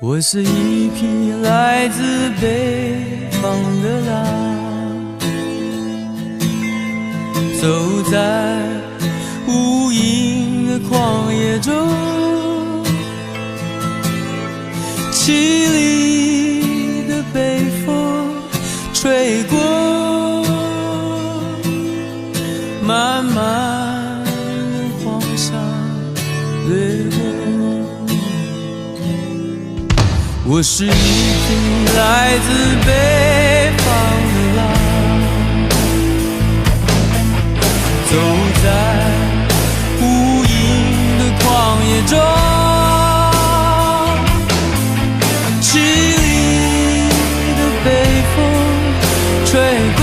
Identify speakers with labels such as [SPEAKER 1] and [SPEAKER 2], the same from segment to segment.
[SPEAKER 1] 我是一匹来自北方的狼，走在无垠的旷野中，凄厉的北风吹过，漫漫的黄沙掠过。我是一匹来自北方的狼，走在无垠的旷野中，凄厉的北风吹过，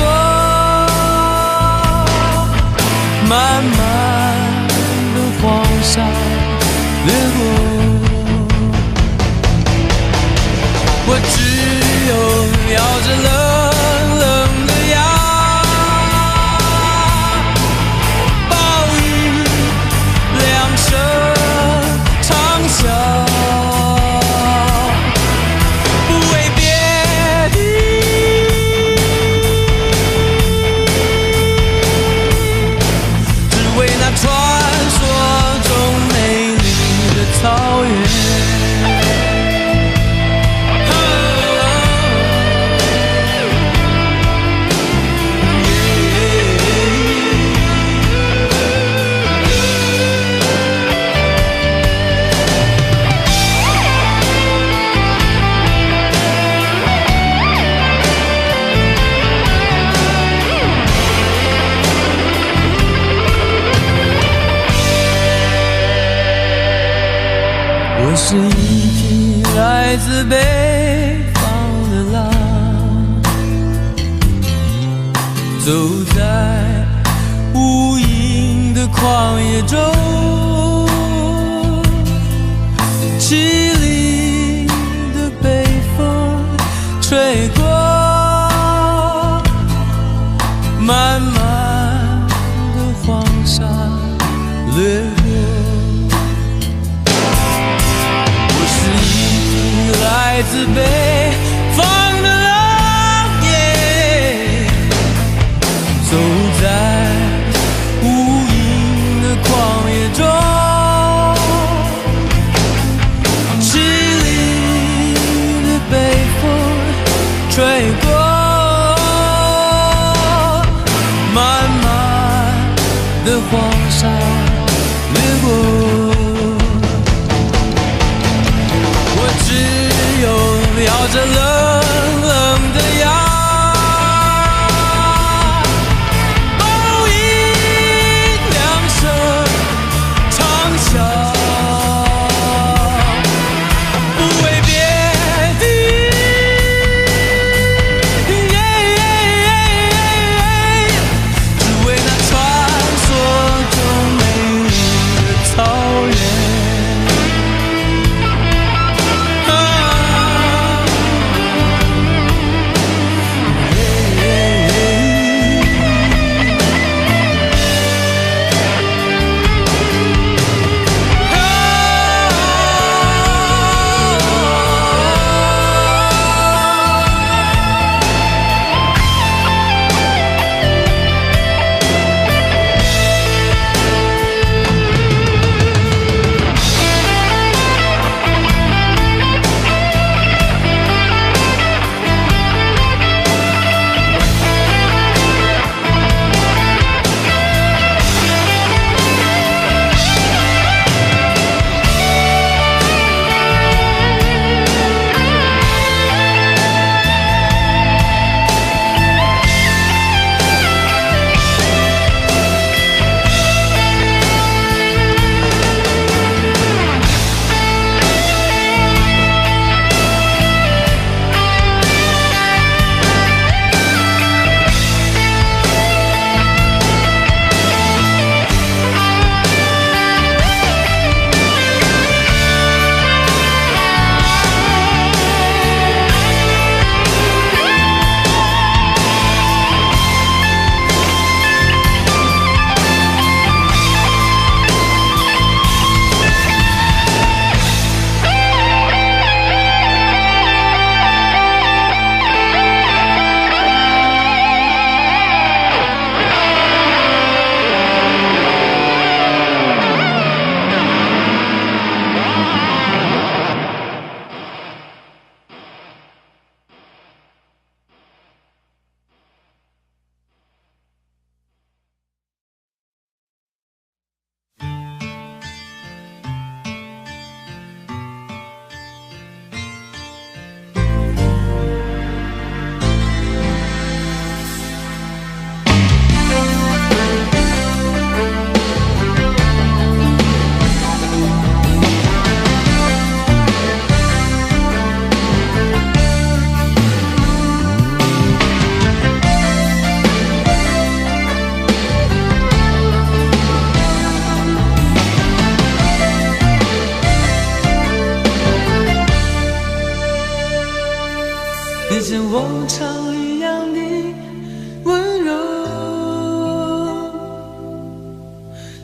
[SPEAKER 1] 漫漫的黄沙掠过。我只有咬着冷冷的牙，暴雨两声长啸，不为别的，只为那传说中美丽的草原。我是一匹来自北方的狼，走在无垠的旷野中，凄厉的北风吹过，漫漫的黄沙掠过。来自北方的狼耶，走在无垠的旷野中，凄厉的北风吹过，漫漫的黄沙掠过。咬着冷冷的牙，暴雨两声长啸，不为别的，只为那传说中美丽的草原。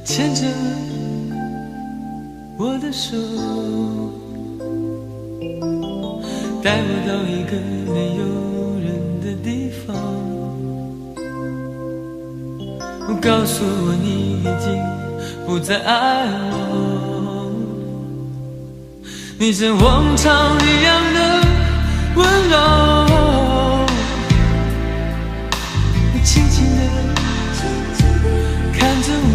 [SPEAKER 1] 牵着我的手，带我到一个没有人的地方，告诉我你已经不再爱我，你像往常一样的温柔，你轻轻地看着我，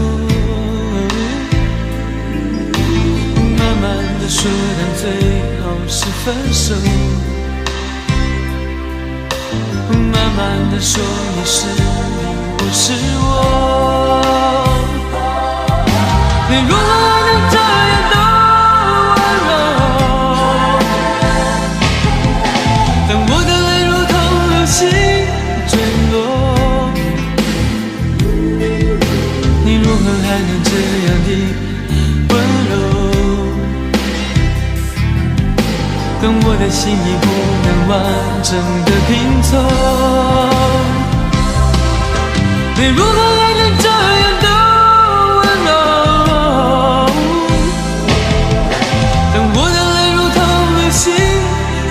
[SPEAKER 1] 慢慢地说到最后是分手，慢慢地说你是你，我是我，你如何还能这样的温柔？当我的泪如同流星坠落，你如何还能这样的温柔？当我的心已不能完整的拼凑，你如何还能这样的温柔？当我的泪如同流星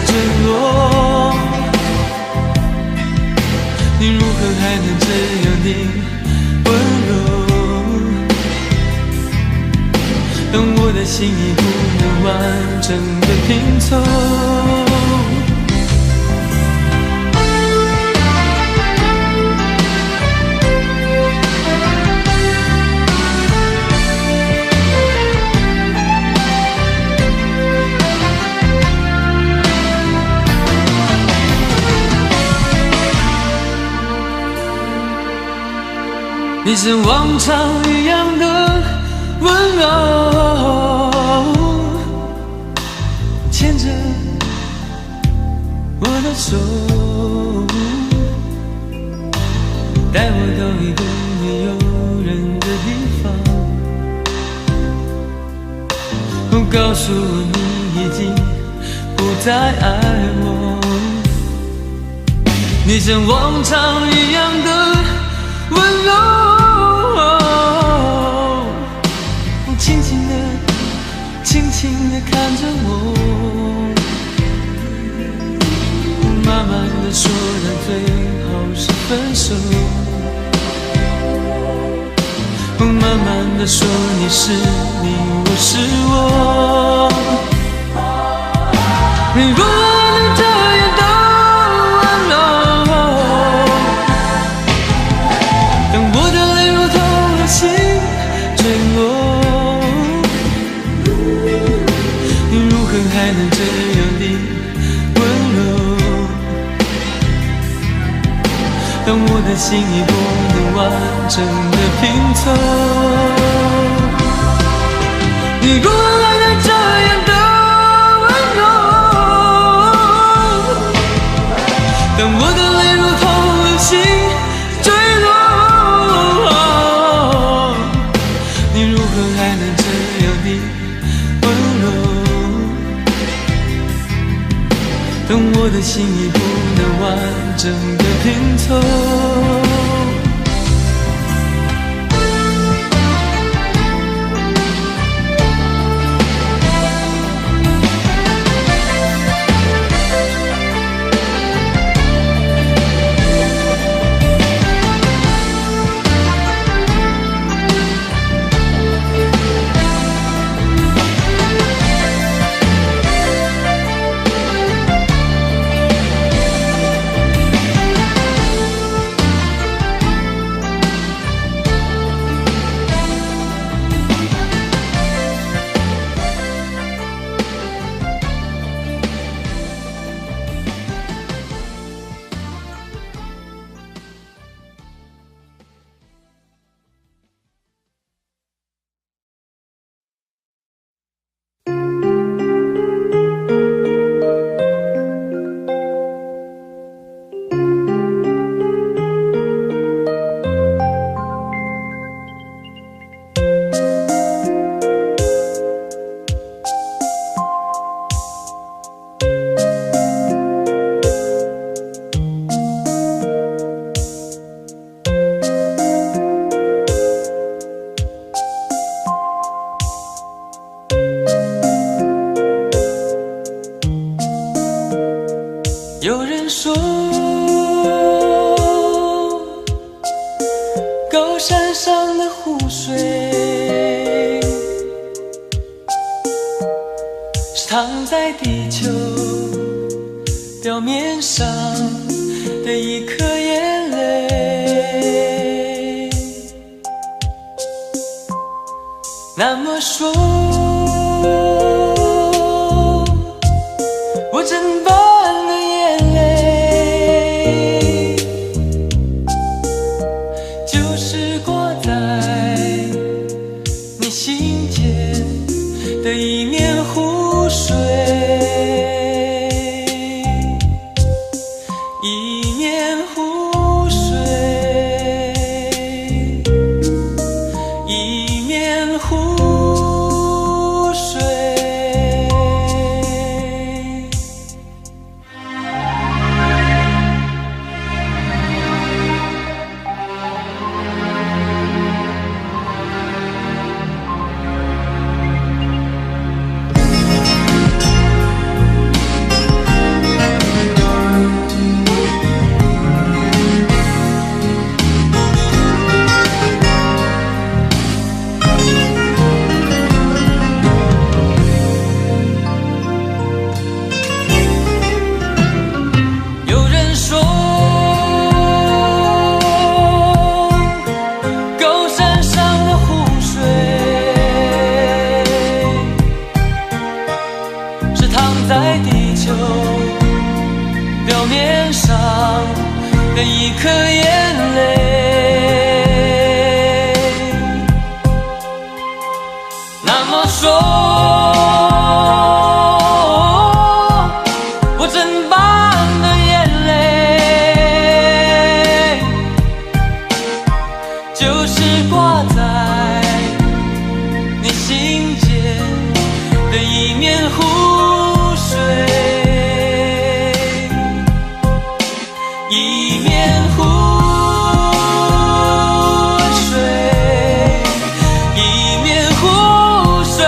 [SPEAKER 1] 坠落，你如何还能这样的温柔？当我的心已不能完整的拼凑，你像往常一样的温柔，牵着我的手，带我到一个没有人的地方，告诉我你已经不再爱我，你像往常一样的温柔，轻轻地轻轻地看着我，慢慢地说到最后是分手，慢慢地说你是你，我是我，你如何能这样的温柔？当我的泪如同流星坠落，你如何还能这样的温柔？当我的心已不能完整的拼凑，你如何还能这样的温柔？当我的泪如同流星坠落，你如何还能这样的温柔？当我的心已不能完整的拼凑，在地球表面上的一颗眼泪。那么说，我真般的眼泪，就是挂在你心间的一面湖水，一面湖水，一面湖水。在地球表面上的一颗眼泪，那么说，我真般的眼泪，就是挂在你心间的一面湖水，一面湖水，一面湖水。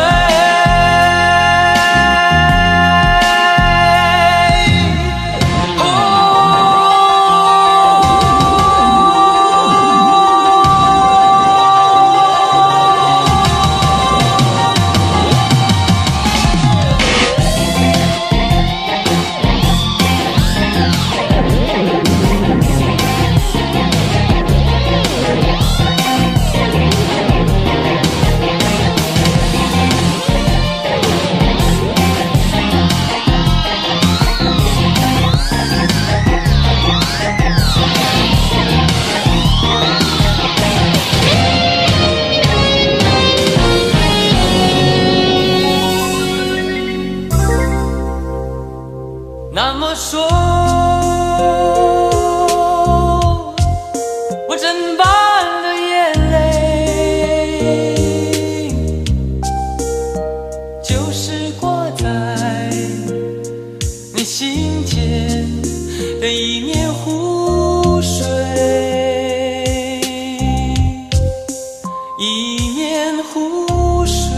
[SPEAKER 1] 那么说，我真般的眼泪，就是挂在你心间的一面湖水，一面湖水。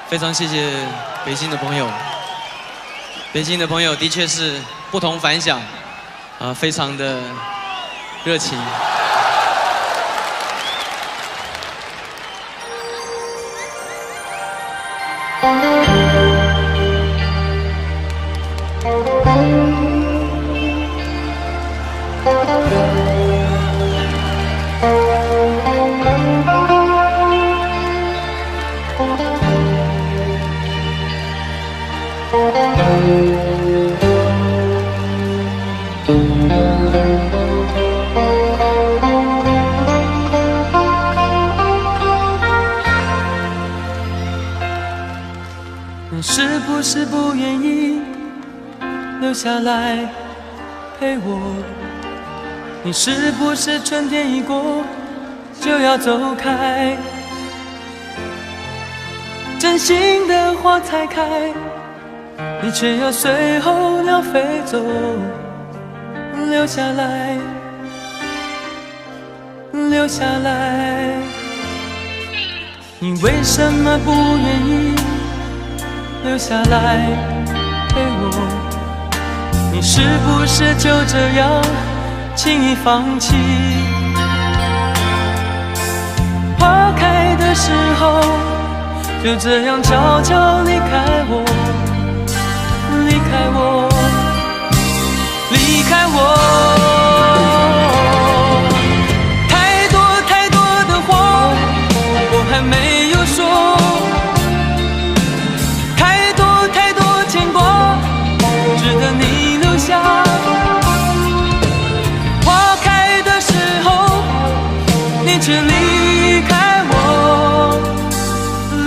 [SPEAKER 2] 非常谢谢北京的朋友，北京的朋友的确是不同凡响，非常的热情。
[SPEAKER 1] 是不是不愿意留下来陪我？你是不是春天一过就要走开？真心的花才开，你却要随候鸟飞走，留下来，留下来。你为什么不愿意留下来陪我？你是不是就这样轻易放弃？花开的时候就这样悄悄离开我，离开我，离开我。太多太多的话我还没有说，太多太多牵挂值得你留下。花开的时候你却离开我，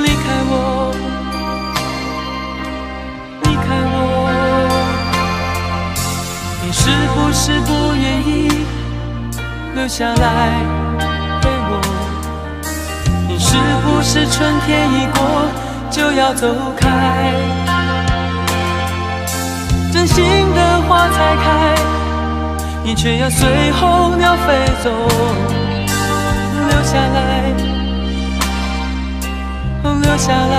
[SPEAKER 1] 离开我，离开我。你是不是不愿意留下来陪我？你是不是春天一过就要走开？真心的花才开，你却要随候鸟飞走，留下来，留下来。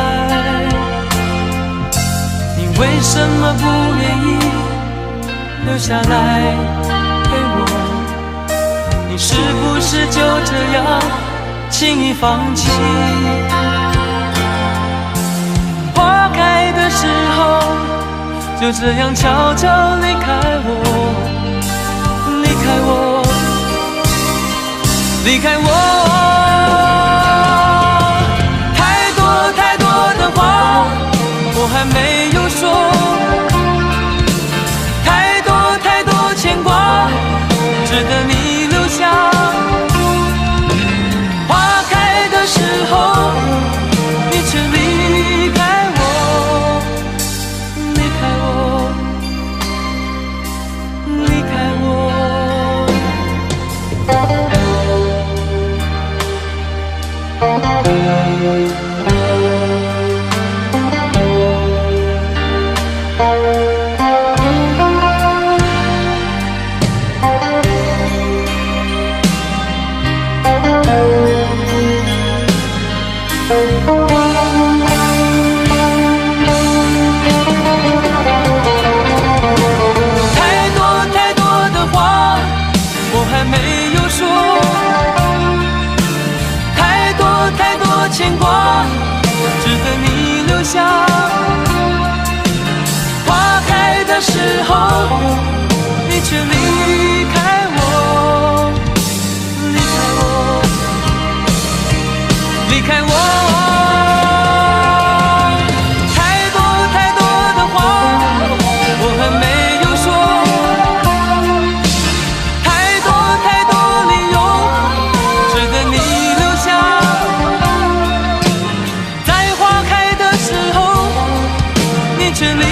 [SPEAKER 1] 你为什么不愿意留下来陪我？你是不是就这样轻易放弃？花开的时候就这样悄悄离开我，离开我，离开我。太多太多的话我还没有说，太多太多牵挂值得你留下。花开的时候你却离开我，离开我，离开我。太多太多的话我还没有说，太多太多牵挂值得你留下。花开的时候你却离开我，离开我，离开我。太多太多的话我还没有说，太多太多理由值得你留下。在花开的时候你却离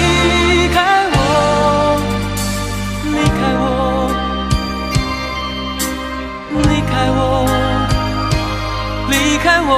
[SPEAKER 1] 开我，离开我，离开我，离开我。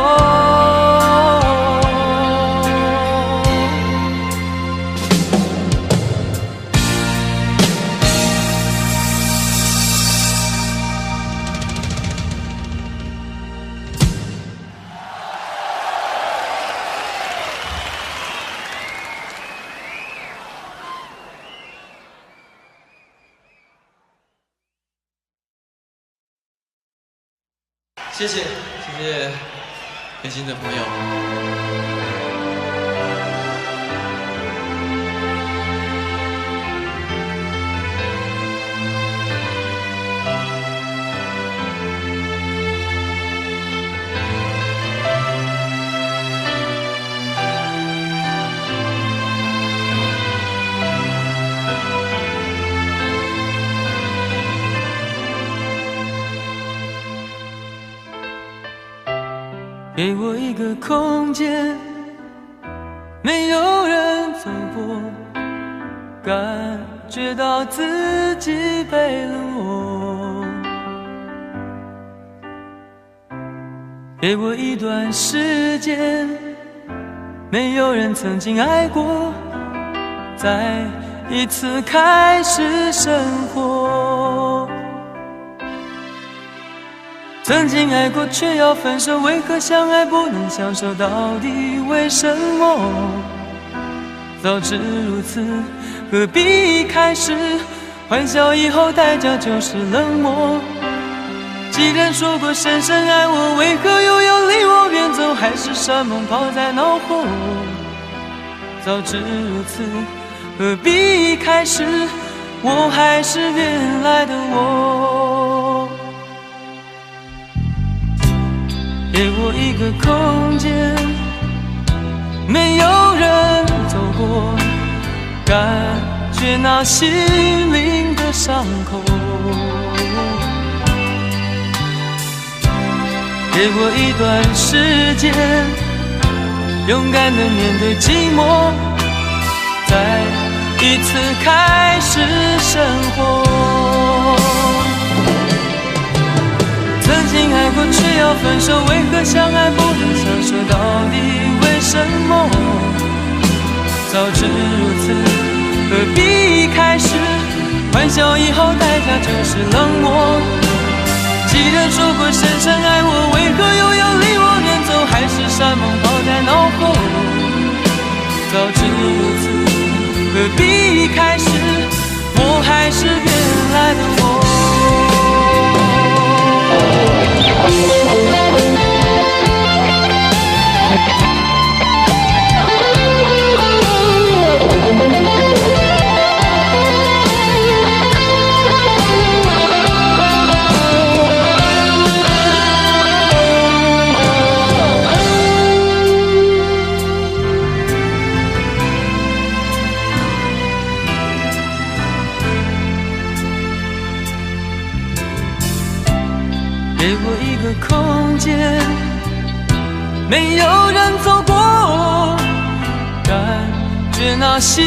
[SPEAKER 2] 谢谢，谢谢北京的朋友。
[SPEAKER 1] 给我一个空间，没有人走过，感觉到自己被冷落。给我一段时间，没有人曾经爱过，再一次开始生活。曾经爱过却要分手，为何相爱不能相守？到底为什么？早知如此，何必一开始？欢笑以后代价就是冷漠。既然说过深深爱我，为何又要离我远走？海誓山盟抛在脑后。早知如此，何必一开始？我还是原来的我。给我一个空间，没有人走过，感觉那心灵的伤口。给我一段时间，勇敢地面对寂寞，再一次开始生活。曾经爱过却要分手，为何相爱不能相守？到底为什么？早知如此，何必一开始？欢笑以后代价就是冷漠。既然说过深深爱我，为何又要离我远走？海誓山盟抛在脑后。早知如此，何必一开始？我还是原来的我。给我一个空间，没有人走过，感觉那心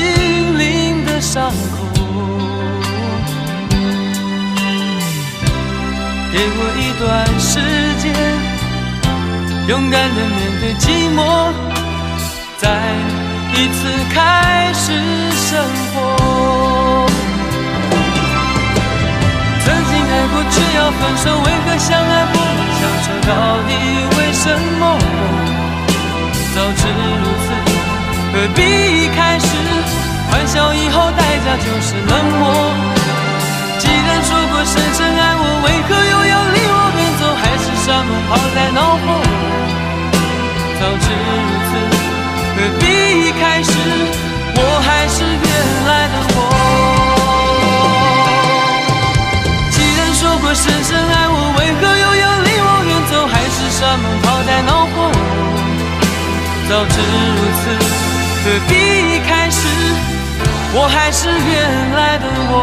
[SPEAKER 1] 灵的伤口。给我一段时间，勇敢地面对寂寞，再一次开始生活。曾经爱过却要分手，为何相爱不能相守？到底为什么？早知如此，何必一开始？欢笑以后代价就是冷漠。既然说过深深爱我，为何又要离我远走？海誓山盟抛在脑后。早知如此，何必一开始？我还是原来的我。说过深深爱我，为何又要离我远走？海誓山盟抛在脑后。早知如此，何必一开始？我还是原来的我。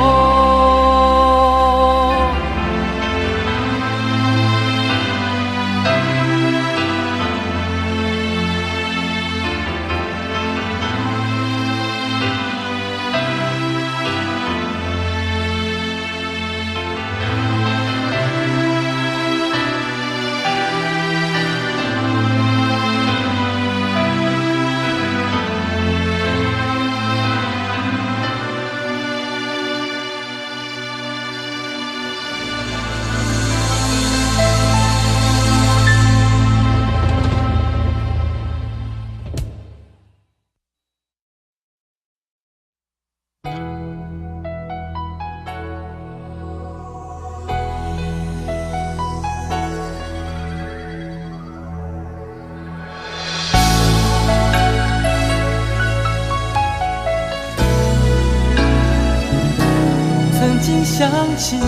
[SPEAKER 1] 相信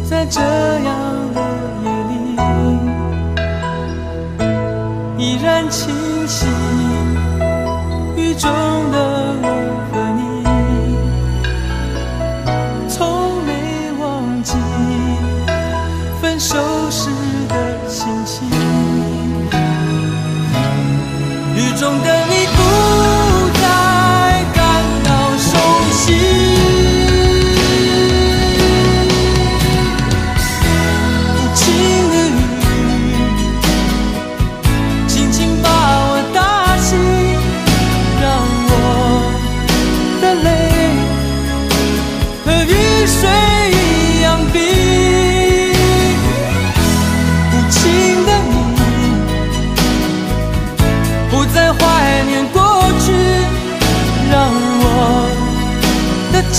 [SPEAKER 1] 在这样的夜里，依然清晰雨中的我和你，从没忘记分手时的心情。雨中的你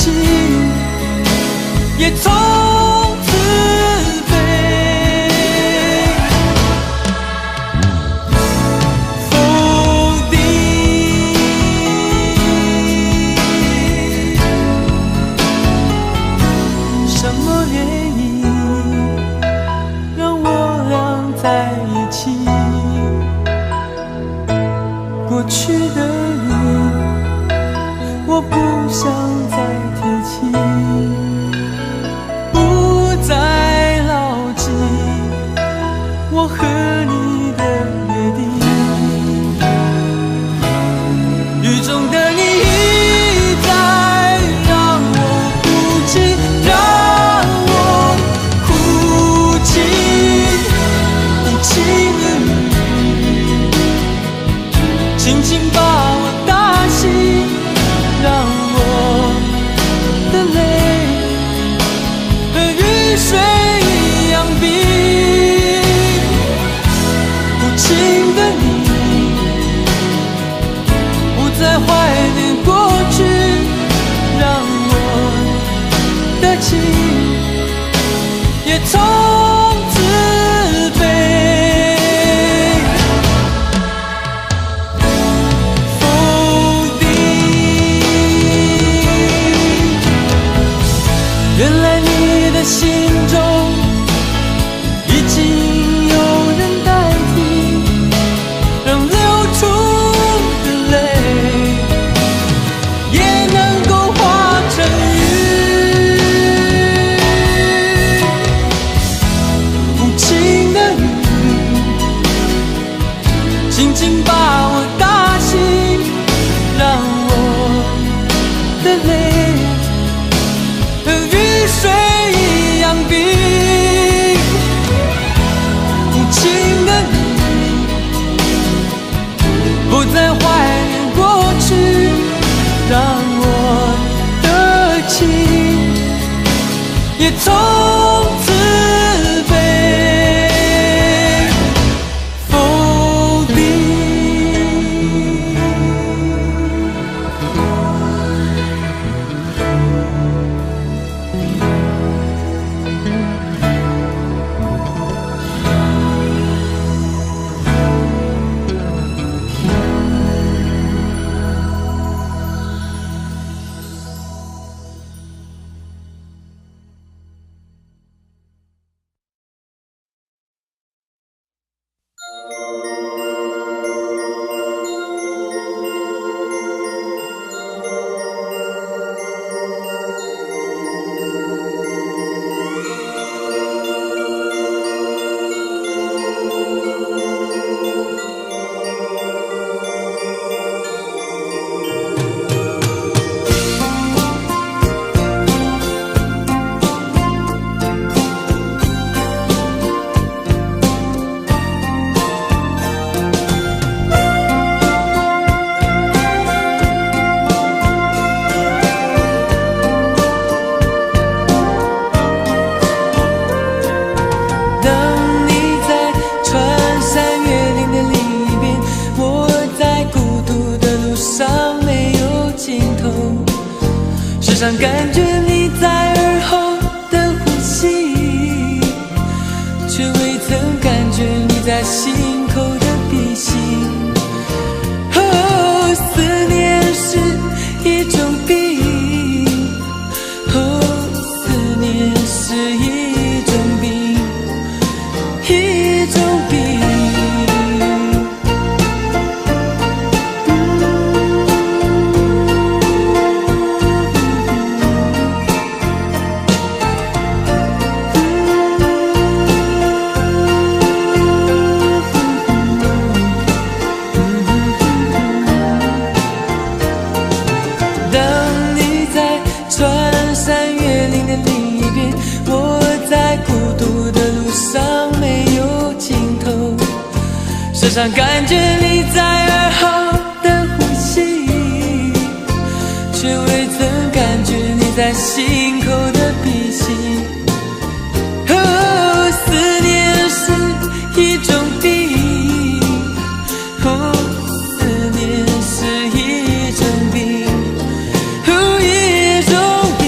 [SPEAKER 1] 情也从此被否定。什么原因让我俩在一起？过去的你，我不想再提起，不再牢记我和你的约定。雨中的你一再让我哭泣，让我哭泣，无情的雨轻轻把我打醒，让我的泪和雨水一样冰。无情的你不再怀念过去，让我的情也从此被否定。原来你的心中已经有人代替，让流出的泪也能够化成雨。无情的雨轻轻把我打醒，让我的泪和雨水一样冰。无情的你不再怀念过去，让我的情也从此被否定。时常感觉你在耳后的呼吸，却未曾感觉你在心口的鼻息。哦，思念是一种病，哦，思念是一种病，一种病。时常感觉你在耳后的呼吸，却未曾感觉你在心口的鼻息。哦，思念是一种病，哦，思念是一种病，哦，一种病。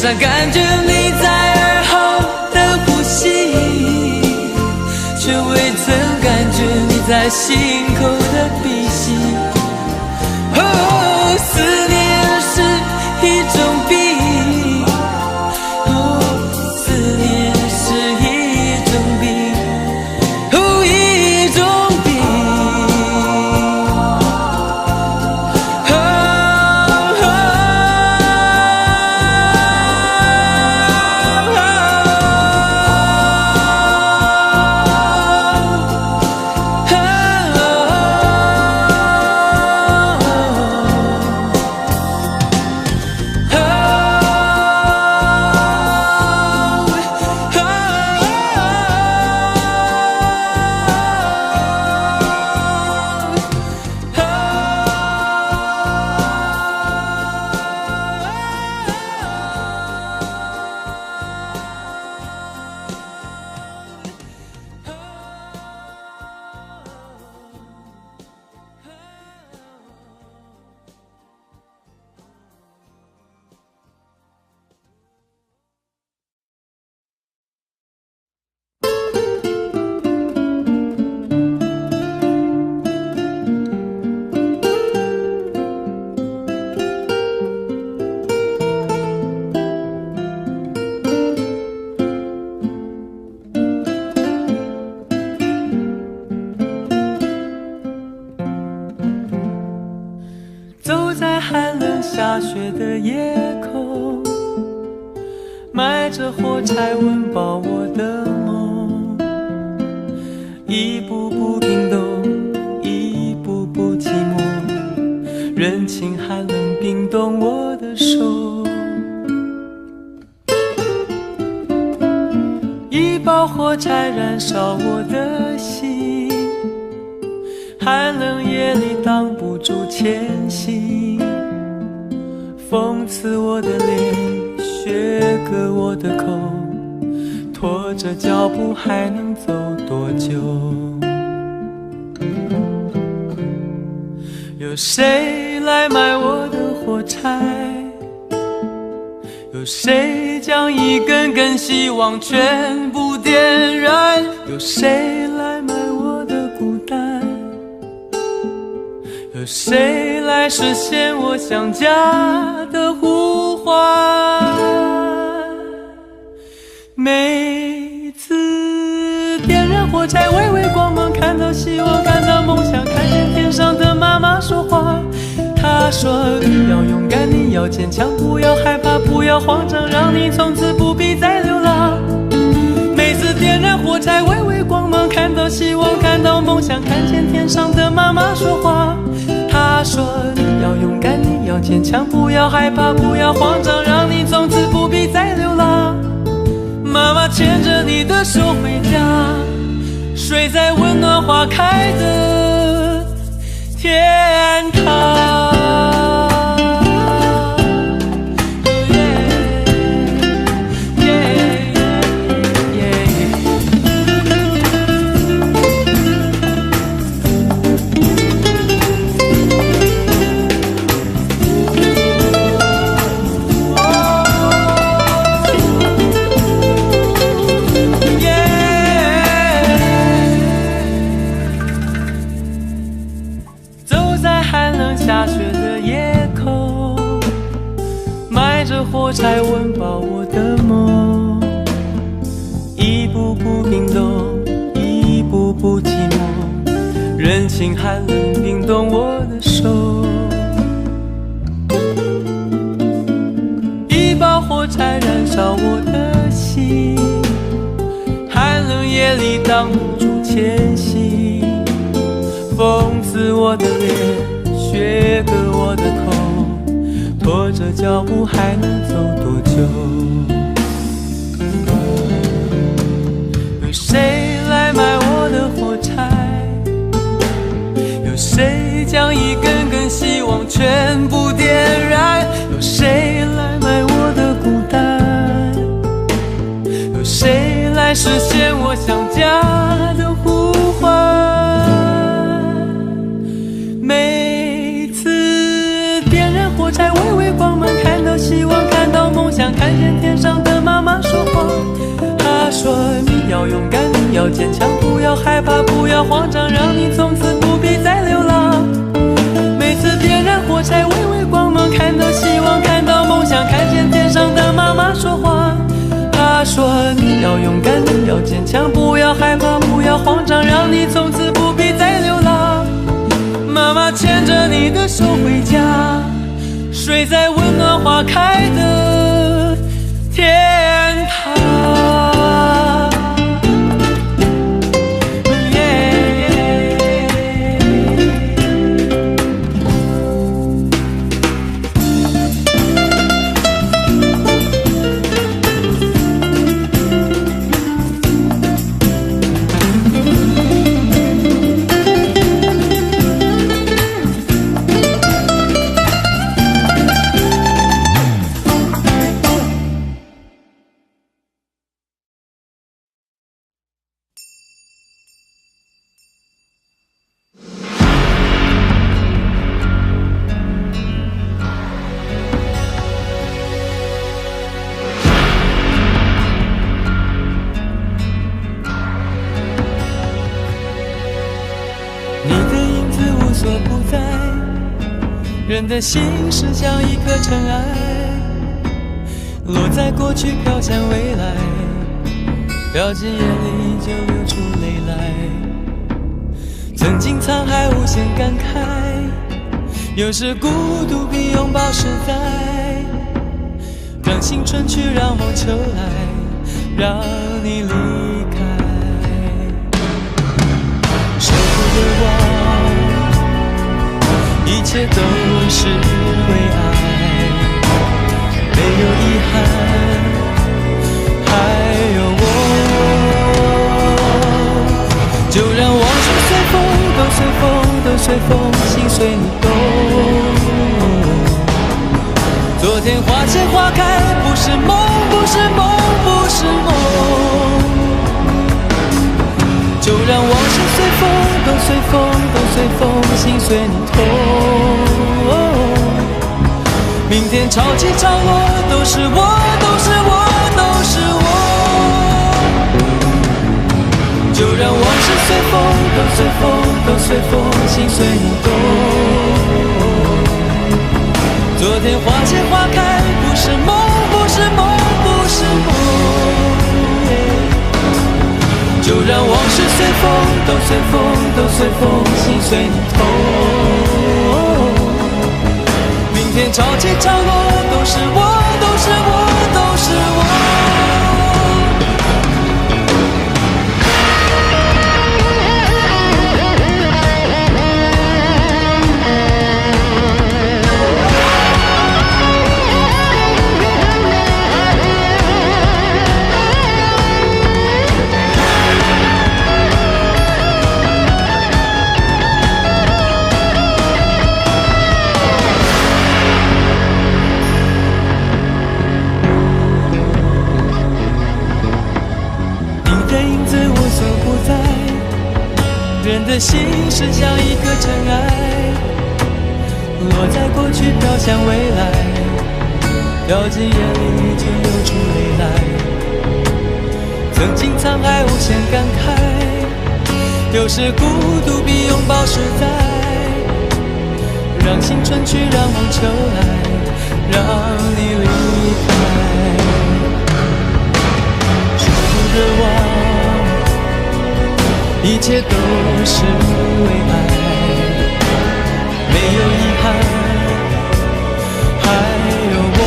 [SPEAKER 1] 上感觉你在耳后的呼吸，却未曾感觉你在心口的鼻息。哦，思念是一种病，哦，思念是一种病，哦，一种病。寒冷下雪的夜空，埋着火柴温饱我的梦，一步步冰冻，一步步寂寞，人情寒冷冰冻我的手，一包火柴燃烧我的心，寒冷夜里挡不住前行，讽刺我的脸，削割我的口，拖着脚步还能走多久？有谁来买我的火柴？有谁将一根根希望全部点燃？有谁来买我的孤单？有谁来实现我想家的呼唤？每次点燃火柴，微微光芒，看到希望，看到梦想，看见天上的妈妈说话。她说你要勇敢，你要坚强，不要害怕，不要慌张，让你从此不必再流浪。每次点燃火柴，微微光芒，看到希望，看到梦想，看见天上的妈妈说话。她说你要勇敢，你要坚强，不要害怕，不要慌张，让你从此不必再流浪。妈妈牵着你的手回家，睡在温暖花开的天堂。下雪的夜空，埋着火柴温饱我的梦，一步步冰冻，一步步寂寞，人情寒冷冰冻我的手，一包火柴燃烧我的心，寒冷夜里挡不住前行，讽刺我的脸，削割我的口，拖着脚步还能走多久？有谁来买我的火柴？有谁将一根根希望全部点燃？有谁来买我的孤单？有谁来实现我想家的呼唤？火柴微微光芒，看到希望，看到梦想，想看见天上的妈妈说话。她说你要勇敢，你要坚强，不要害怕，不要慌张，让你从此不必再流浪。每次点燃火柴，微微光芒，看到希望，看到梦想，看见天上的妈妈说话。她说你要勇敢，你要坚强，不要害怕，不要慌张，让你从此不必再流浪。妈妈牵着你的手回家，睡在温暖花开的天堂。人的心是像一颗尘埃，落在过去飘向未来，掉进眼里就流出泪来。曾经沧海无限感慨，有时孤独比拥抱实在。让青春去，让梦秋来，让你离开。舍不得忘，一切都是为爱，没有遗憾，还有我。就让往事随风，都随风，都随风，心随你动。昨天花谢花开，不是梦，不是梦，不是梦。就让往事随风，都随风，都随风，心随你痛。明天潮起潮落，都是我，都是我，都是我。就让往事随风，都随风，都随风，心随你动。昨天花谢花开，不是梦，不是梦，不是梦。就让往事随风，都随风，都随风，心随你痛。明天潮起潮落，都是我，都是我，都是我。人的心是像一颗尘埃，落在过去飘向未来，掉进眼里就流出泪来。曾经沧海无限感慨，有时孤独比拥抱实在。让青春去，让梦秋来，让你离开。舍不得忘，一切都是为爱，没有遗憾，还有我。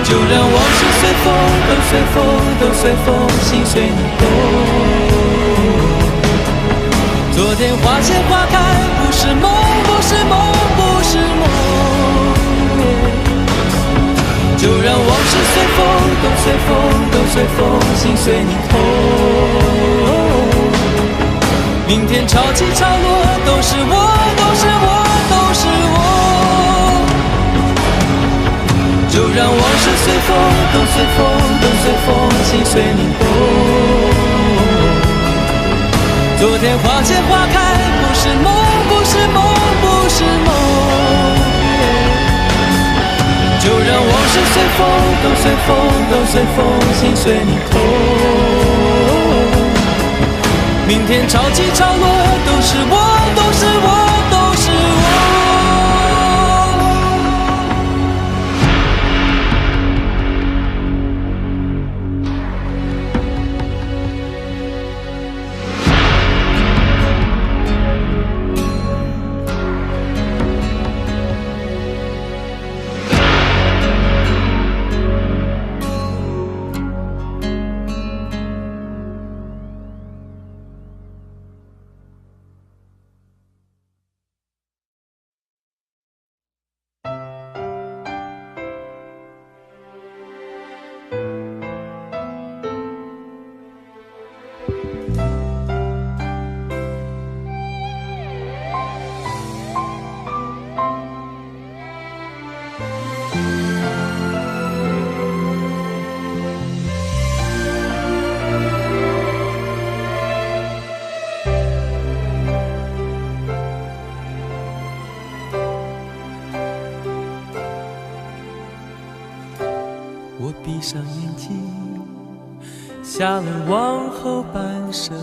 [SPEAKER 1] 就让往事随风，都随风，都随风，心随你动。昨天花谢花开，不是梦，不是梦，不是梦。就让往事随风，都随风，都随风，心随你痛。明天潮起潮落，都是我，都是我，都是我。就让往事随风，都随风，都随风，心随你动。昨天花谢花开，不是梦，不是梦，不是梦。风，都随风，都随风，心随你痛。明天潮起潮落，都是我，都是我，都是我。我闭上眼睛，下了往后半生。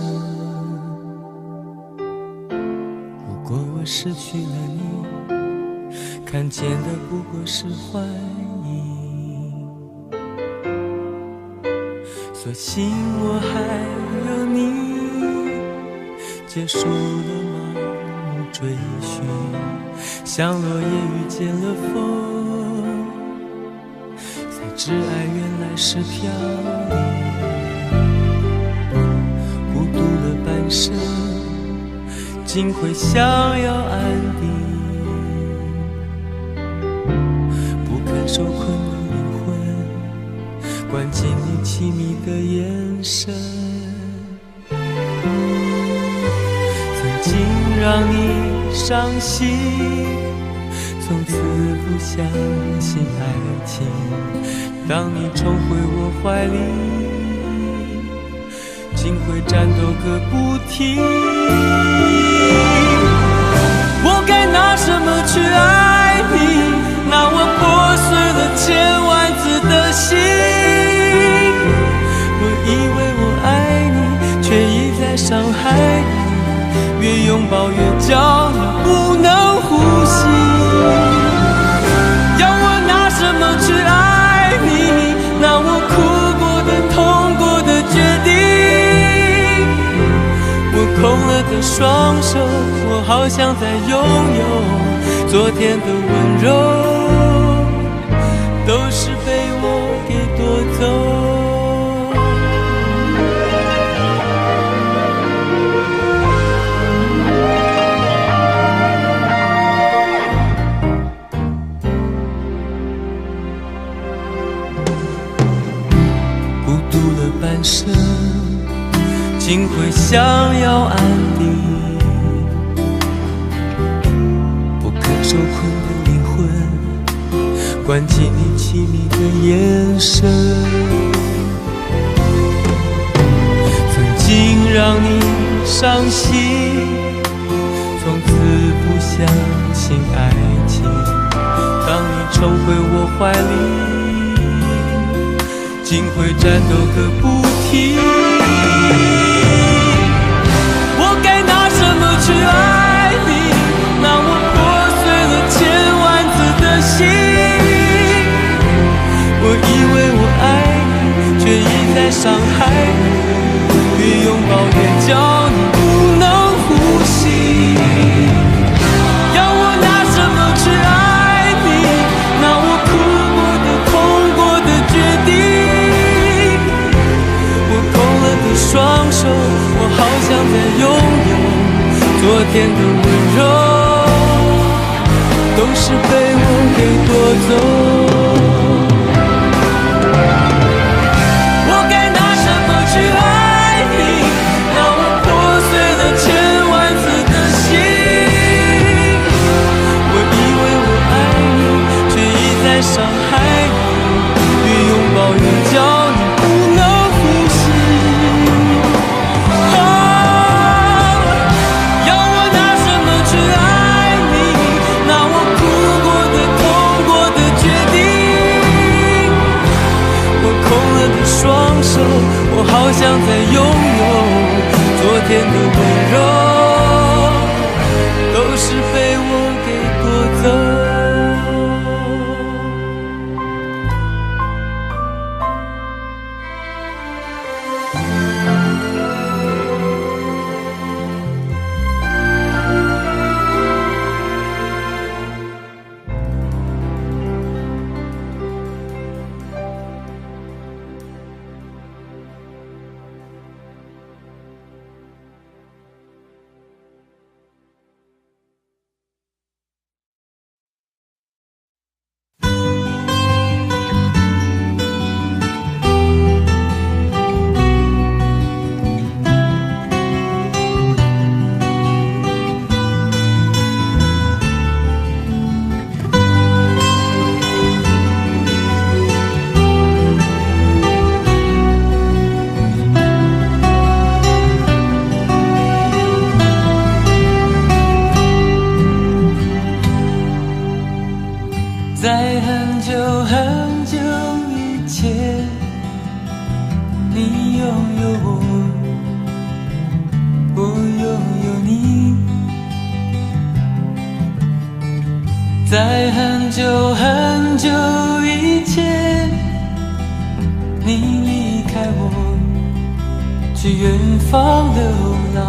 [SPEAKER 1] 如果我失去了你，看见的不过是幻影。所幸我还有你，结束了盲目追寻，像落叶遇见了风。挚爱原来是飘零，孤独了半生，竟会想要安定。不堪受困的灵魂，关进你凄迷的眼神。曾经让你伤心，从此不相信爱情。当你重回我怀里，竟会战斗个不停。我该拿什么去爱你？拿我破碎了千万次的心。我以为我爱你，却一再伤害你。越拥抱越叫你不能呼吸。要我拿什么去爱你？拿我哭过的、痛过的决定。我空了的双手，我好想再拥有昨天的温柔，都是被我给夺走。半生竟会想要安定，不堪受困的灵魂，关进你凄迷的眼神。曾经让你伤心，从此不相信爱情。当你重回我怀里，竟会战斗个不停。我该拿什么去爱你？拿我破碎了千万次的心。我以为我爱你，却一再伤害你。越拥抱越叫你不能呼吸。要我拿什么去爱你？拿我哭过的、痛过的决定。双手，我好想再拥有昨天的温柔，都是被我给夺走。我该拿什么去爱你？拿我破碎了千万次的心。我以为我爱你，却一再伤害你。越拥抱越叫你不能呼吸。决的双手，我好想再拥有昨天的温柔，都是被我给夺走。在很久很久以前，你拥有我，我拥有你。在很久很久以前，你离开我，去远方流浪。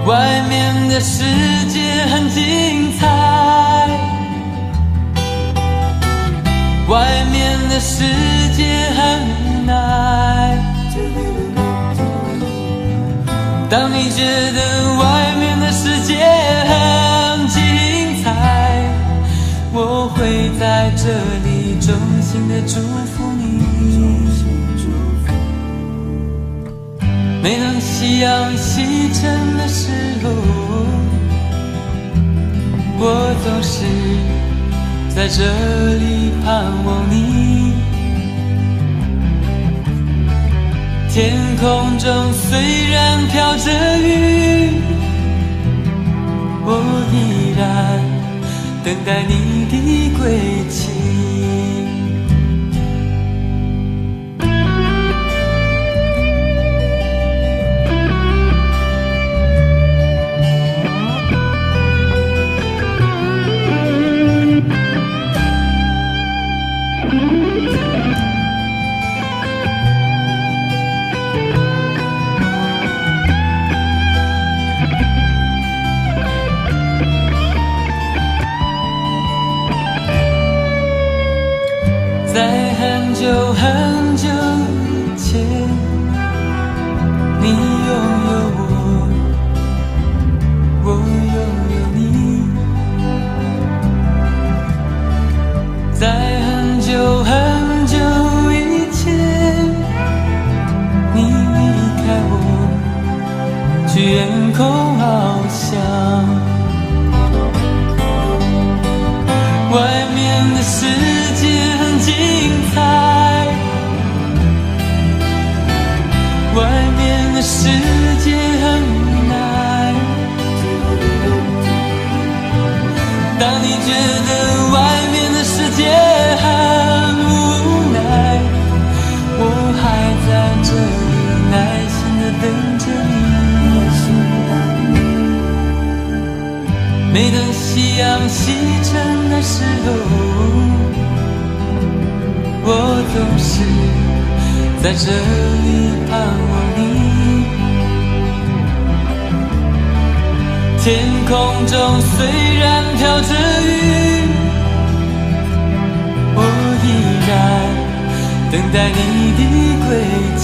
[SPEAKER 1] 外面的世界很精彩，外面的世界很无奈。当你觉得外面的世界很精彩，我会在这里衷心的祝福你。每当夕阳西沉的时候，我总是在这里盼望你。天空中虽然飘着雨，我依然等待你的归期。在很久很久以前，你拥有我，我拥有你。在很久很久以前，你离开我，去远空翱翔。外面的世界很精彩，外面的世界很无奈。当你觉得外面的世界很无奈，我还在这里耐心地等着你。每当夕阳西沉的时候，我总是在这里盼望你。天空中虽然飘着雨，我依然等待你的归期。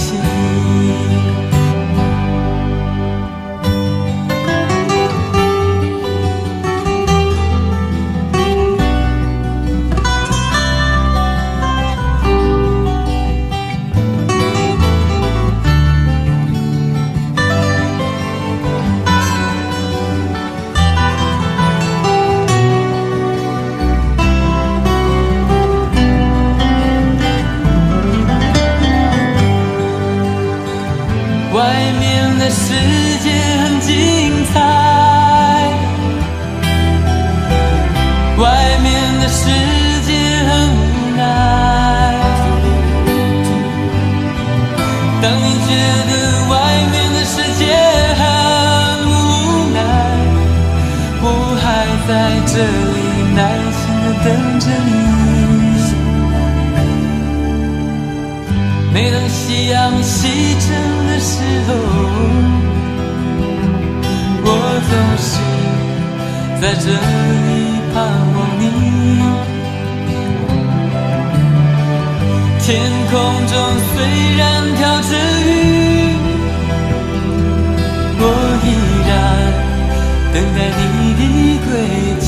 [SPEAKER 1] 外面的世界很精彩，外面的世界很无奈。等着你。每当夕阳西沉的时候，我总是在这里盼望你。天空中虽然飘着雨，我依然等待你的归期。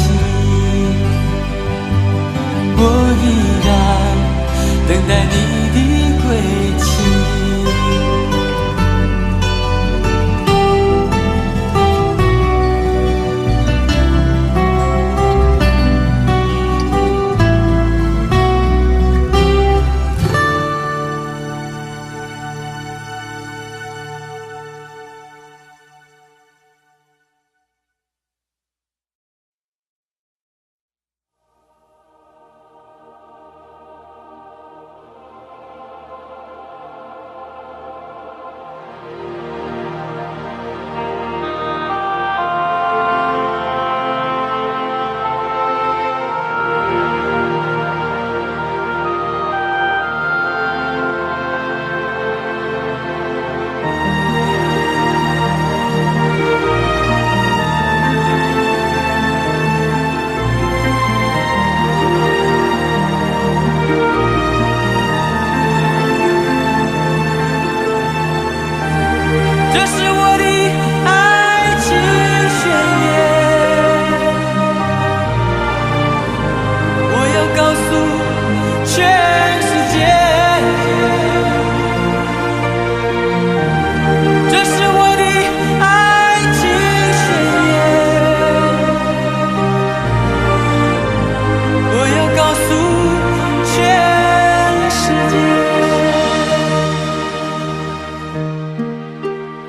[SPEAKER 1] 我依然等待你的归期。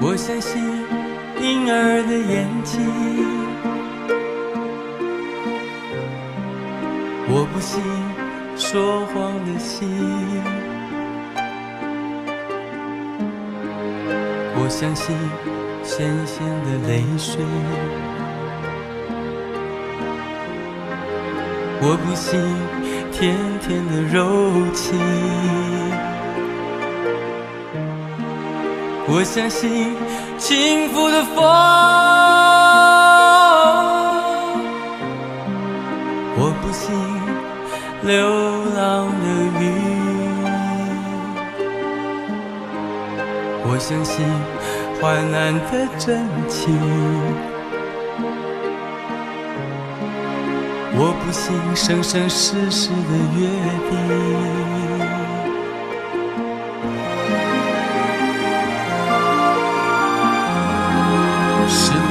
[SPEAKER 1] 我相信婴儿的眼睛，我不信说谎的心。我相信咸咸的泪水，我不信甜甜的柔情。我相信轻拂的风，我不信流浪的雨。我相信患难的真情，我不信生生世世的约定。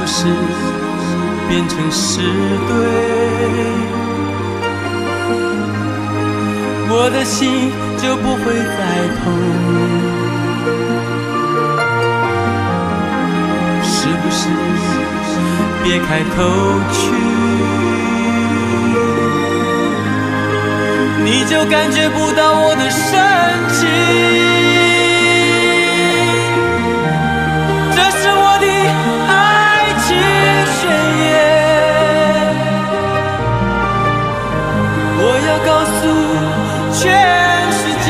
[SPEAKER 1] 是变成是对，我的心就不会再痛。是不是别开头去，你就感觉不到我的深情？这是我的爱情宣言，我要告诉全世界，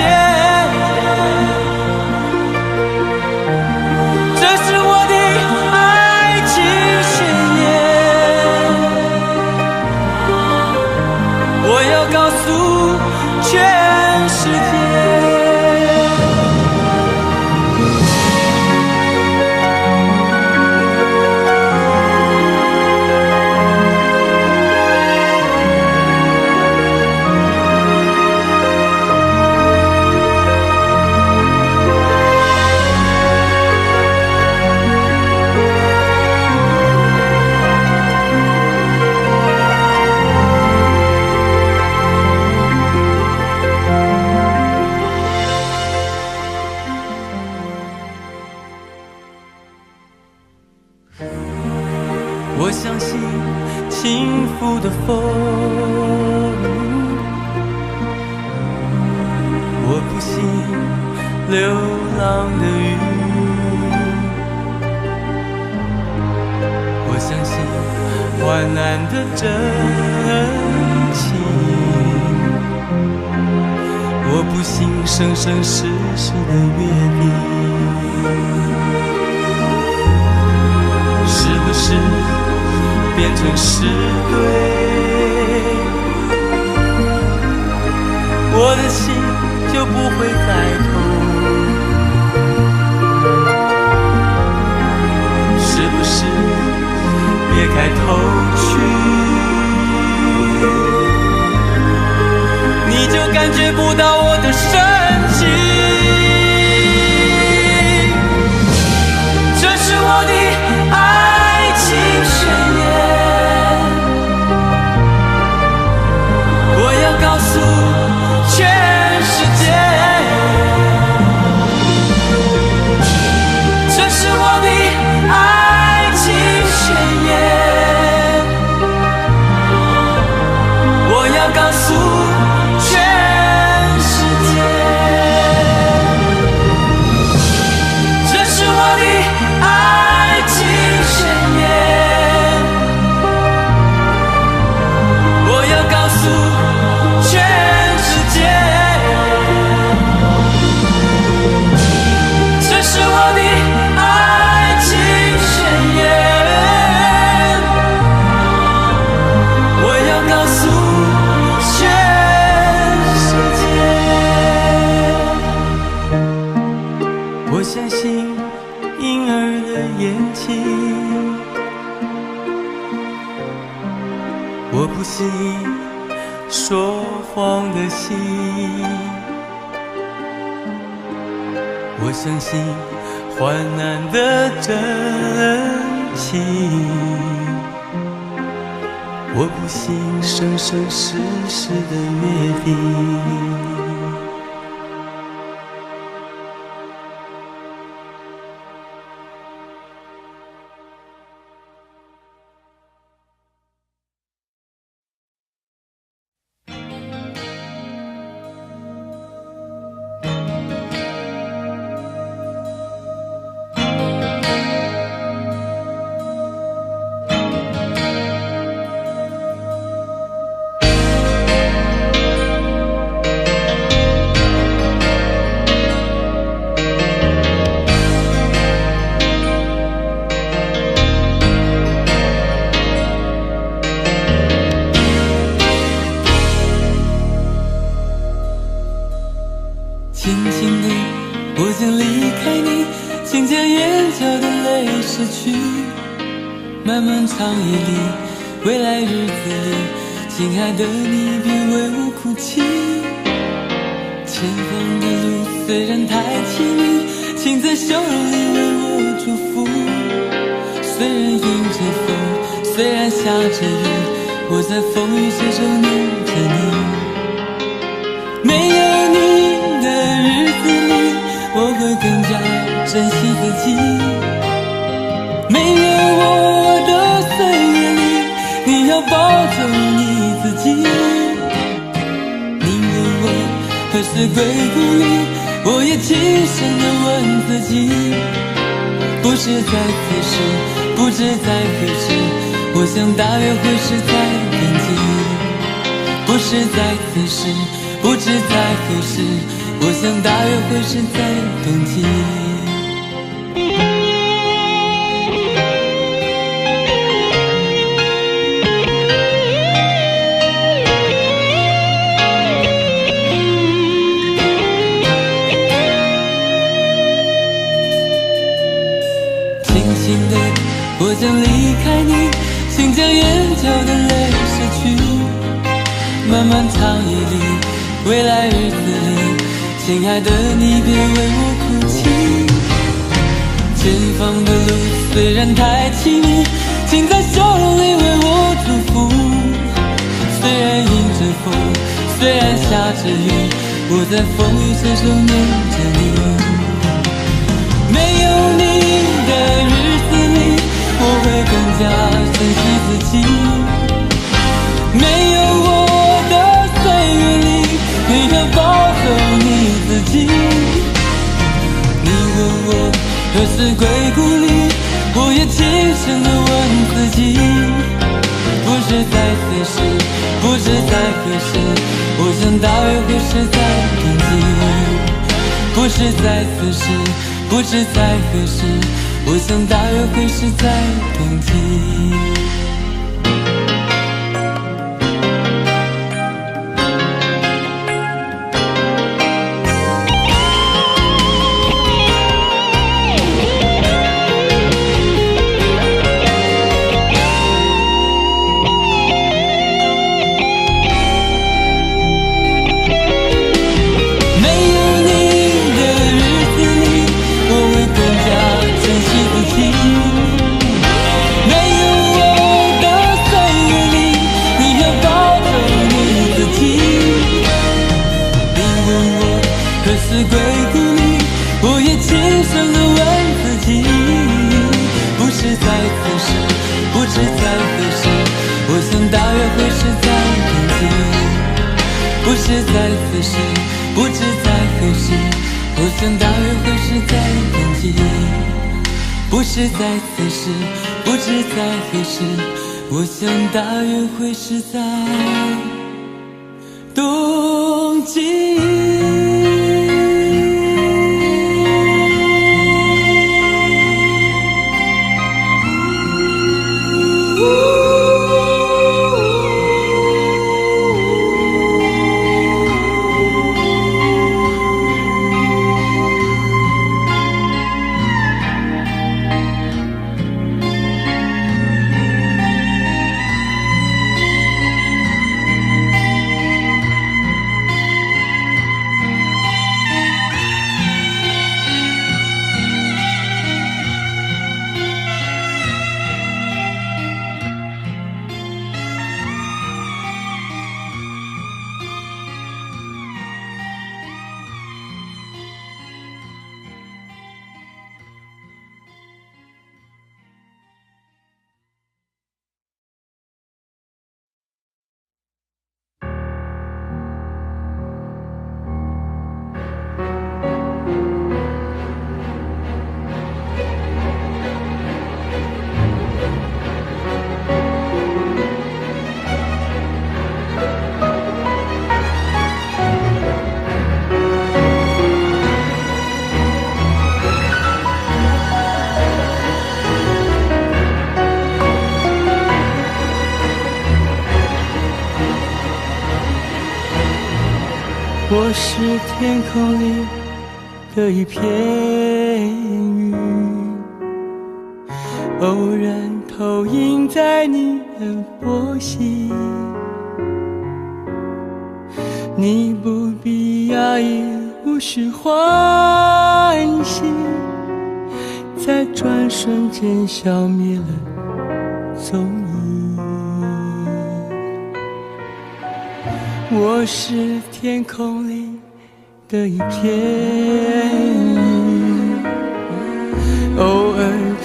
[SPEAKER 1] 这是我的爱情宣言，我要告诉全世界。我相信轻拂的风，我不信流浪的雨。我相信患难的真情。不信生生世世的约定，是不是变成是对？我的心就不会再痛，是不是别开头去，你就感觉不到我的深情？这是我的爱情宣言，我要告诉全世界，这是我的爱情宣言，我要告诉全世界，这是我的爱情宣言，我要告诉全世界，这是我的爱情宣言，我要告诉全世界。我相信婴儿的眼睛，我不信说谎的心，我相信患难的真情，我不信生生世世的约定。轻轻地，我将离开你，请将眼角的泪拭去。漫漫长夜里，未来日子里，亲爱的你别为我哭泣。前方的路虽然太凄迷，请在笑容里为我祝福。虽然迎着风，虽然下着雨，我在风雨之中念着你。没有你的日子里，我会更加珍惜自己。没有我的岁月里，你要保重你自己。你问我何时归故里，我也轻声地问自己。不是在此时，不知在何时，我想大约会是在冬季。不是在此时，不知在何时，我想大约会是在冬季。轻轻地，我将离开你，请将眼角的泪拭去。漫漫长夜里，未来日子里，亲爱的你别为我哭泣。前方的路虽然太凄迷，请在笑容里为我祝福。虽然迎着风，虽然下着雨，我在风雨之中念着你。没有你的日子里，我会更加珍惜自己。没有我的岁月里，你要保重你自己。你问我何时归故里，我也轻声地问自己。不是在此时，不知在何时，我想大约会是在冬季。不是在此时，不知在何时，我想大约会是在冬季。归故里，我也轻声地问自己，不是在此时，不知在何时，我想大约会是在冬季。不是在此时，不知在何时，我想大约会是在冬季。不是在此时，不知在何时，我想大约会是在冬季。我是天空里的一片云，偶然投影在你的波心。你不必讶异，无需欢喜，在转瞬间消灭了踪影。我是天空里的一片云，偶尔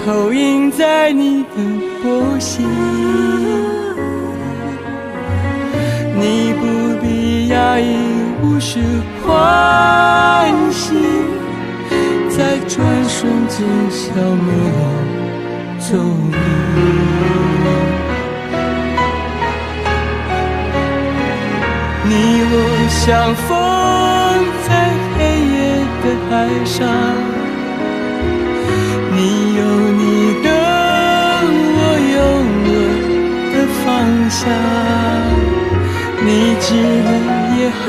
[SPEAKER 1] 投影在你的波心。你不必讶异，无需欢喜，在转瞬间消灭了踪影。你我相逢在黑夜的海上，你有你的，我有我的方向。你知了也好，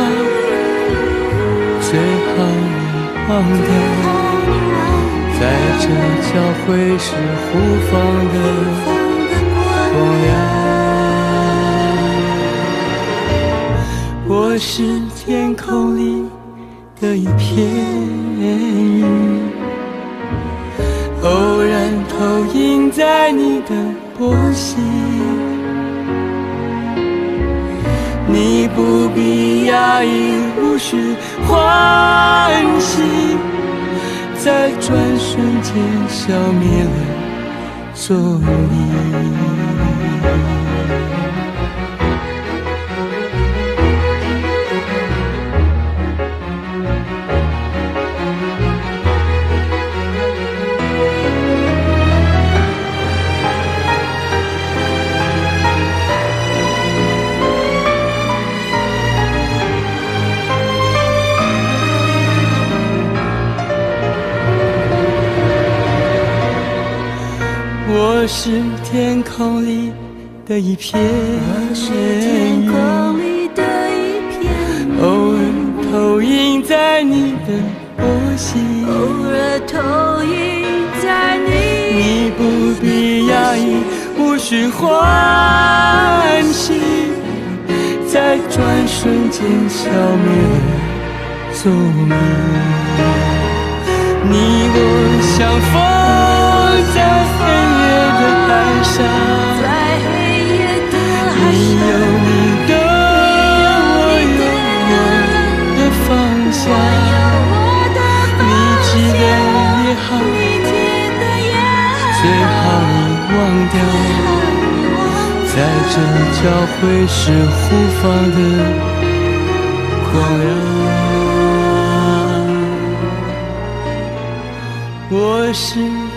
[SPEAKER 1] 最好你忘掉，在这交汇时互放的光亮。我是天空里的一片云，偶然投影在你的波心。你不必讶异，无需欢喜，在转瞬间消灭了踪影。是天空里的一片云，偶尔投影在你的波心，你不必压抑，无需欢喜，在转瞬间消灭了踪影。你我相逢在黑夜的海上，你有你的，我有我的方向。你记得也好，最好你忘掉，在这交汇时互放的光亮。我是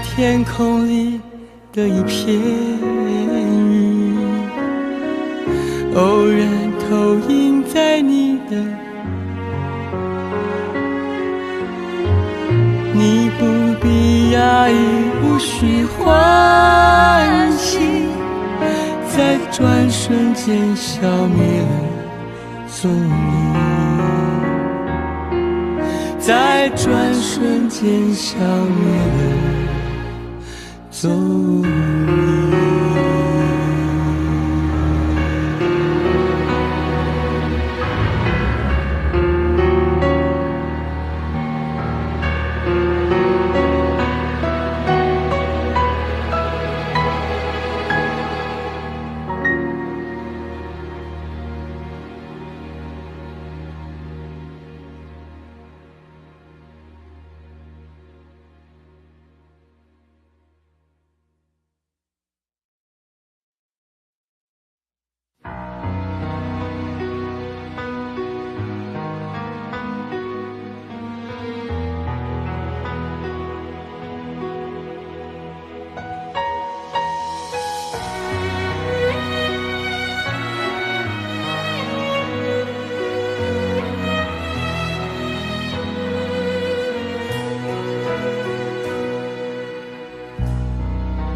[SPEAKER 1] 天空里的一片云，偶然投影在你的，你不必压抑，无需欢喜，在转瞬间消灭了踪影，在转瞬间消灭了踪影。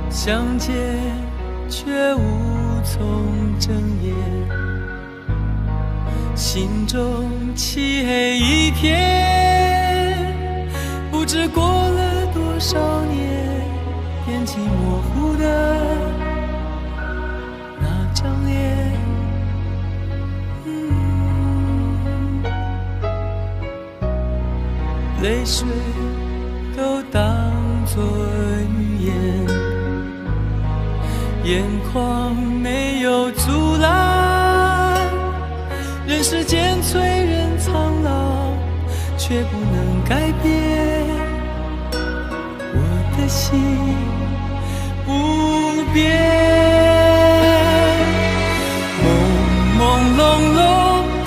[SPEAKER 1] 相见却无从睁眼，心中漆黑一片，不知过了多少年，惦记模糊的那张脸。泪水都当作语言，眼眶没有阻拦，人世间催人苍老，却不能改变我的心不变。朦朦胧胧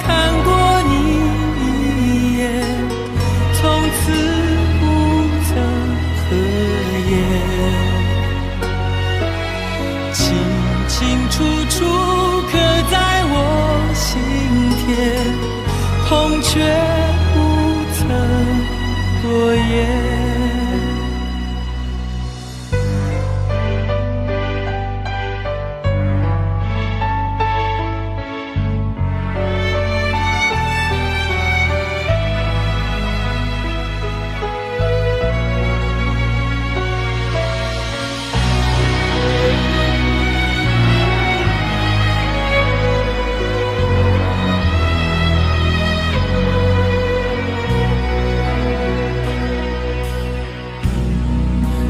[SPEAKER 1] 看过你一眼，从此不曾合眼。清清楚楚刻在我心田，痛却不曾多言。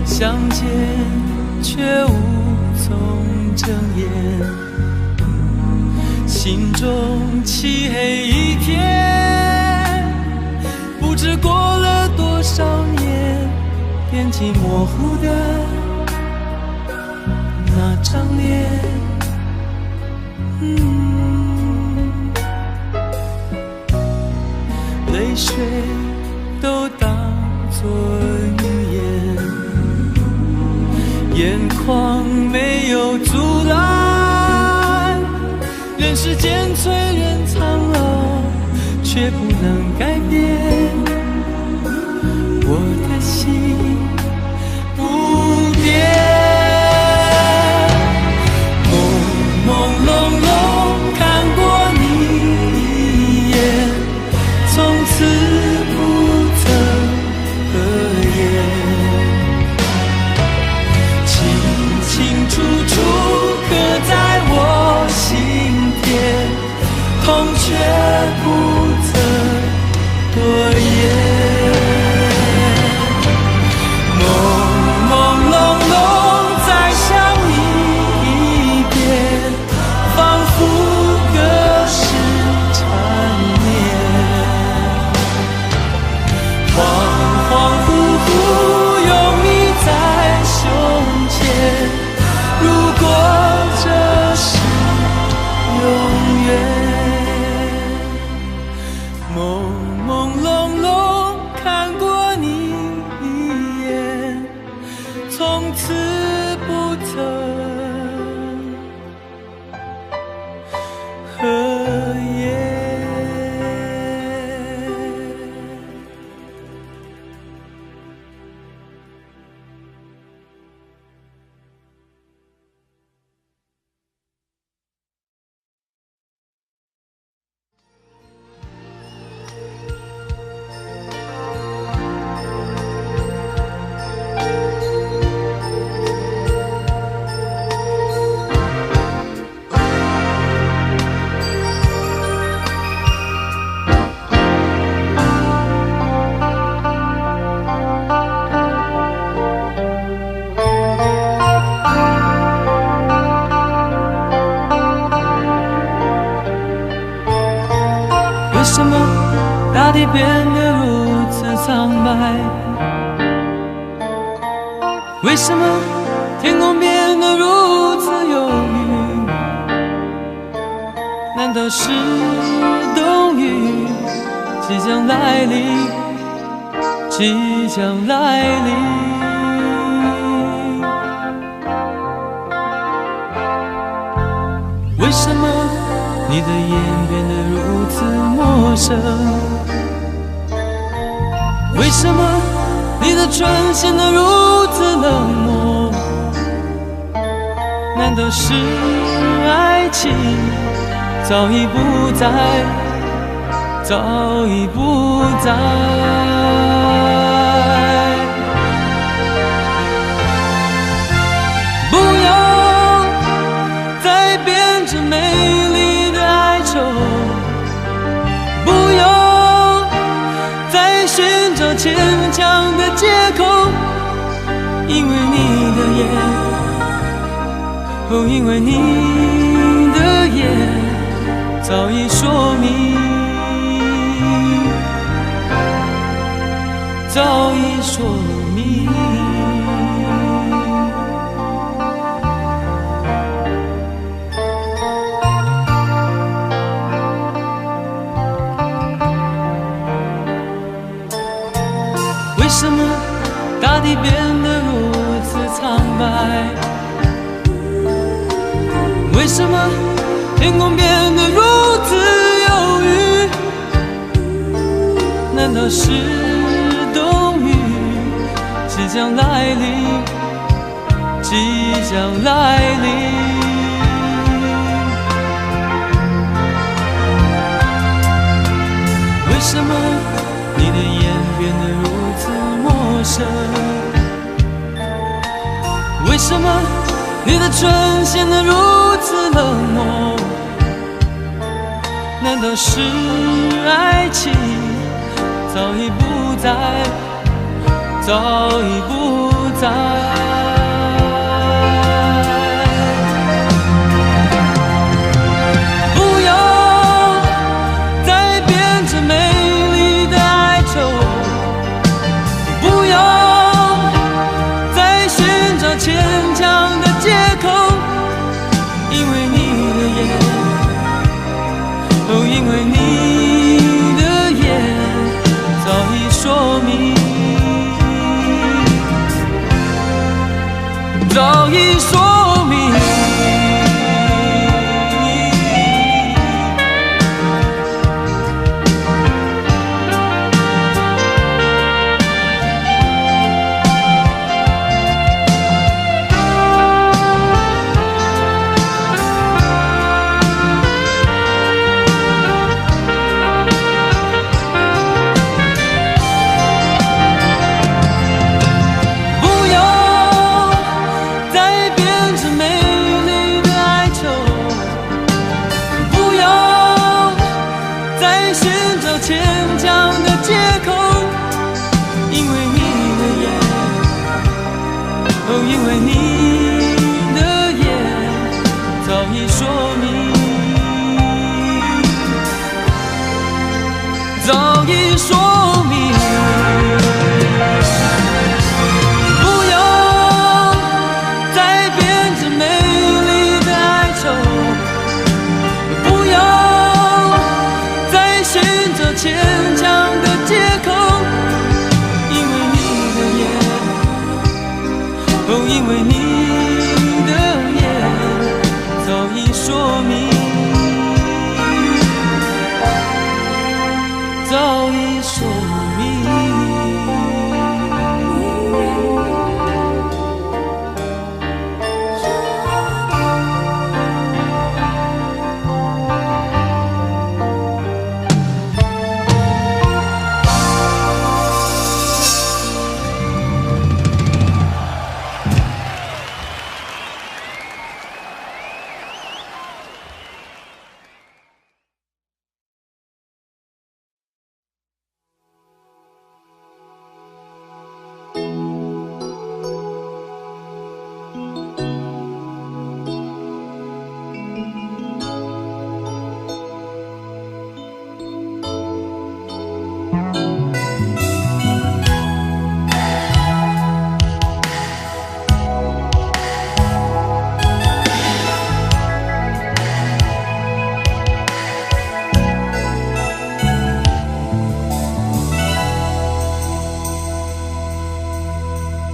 [SPEAKER 1] 相见却无从睁眼，心中漆黑一片，不知过了多少年，惦记模糊的那张脸。泪水都当作语言，眼眶没有阻拦，人世间催人苍老，却不能改变我的心不变。得如此苍白？为什么天空变得如此忧郁？难道是冬雨即将来临？即将来临？为什么你的眼变得如此陌生？为什么你的唇显得如此冷漠？难道是爱情早已不在，早已不在？不要再编织美丽的哀愁，不要再寻找牵强的借口，因为你的眼，哦，因为你的眼早已说明，早已说明。为什么大地变得如此苍白？为什么天空变得如此忧郁？难道是冬雨即将来临？即将来临？为什么你的眼变得如此陌生？为什么你的唇显得如此冷漠？难道是爱情早已不在，早已不在？不要再编织美丽的哀愁，不要再寻找牵强的借口，因为你的眼，哦，因为你的眼早已说明，早已说明。牵强的借口，因为你的眼，哦，因为你的眼早已说明，早已说明。不要再编织美丽的哀愁，不要再寻找牵强的借口，因为你的眼，哦，因为你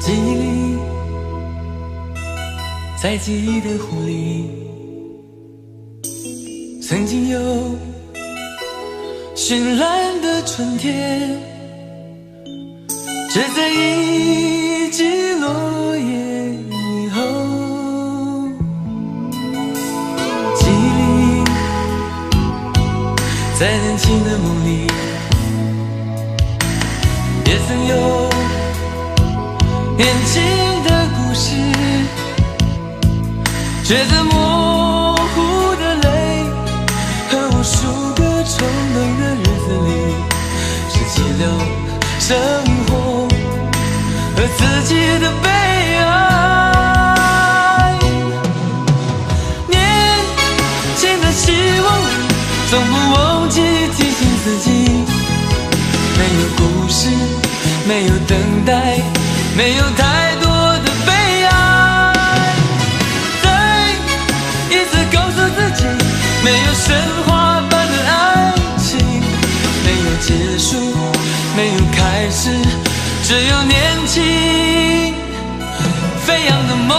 [SPEAKER 1] 记忆里，在记忆的湖里，曾经有绚烂的春天，只在一季落叶以后。记忆里，在年轻的梦里，也曾有年轻的故事，却在模糊的泪和无数个冲动的日子里，拾起了生活和自己的悲哀。年轻的希望里，总不忘记提醒自己，没有故事，没有等待，没有太多的悲哀。再一次告诉自己，没有神话般的爱情，没有结束，没有开始，只有年轻飞扬的梦。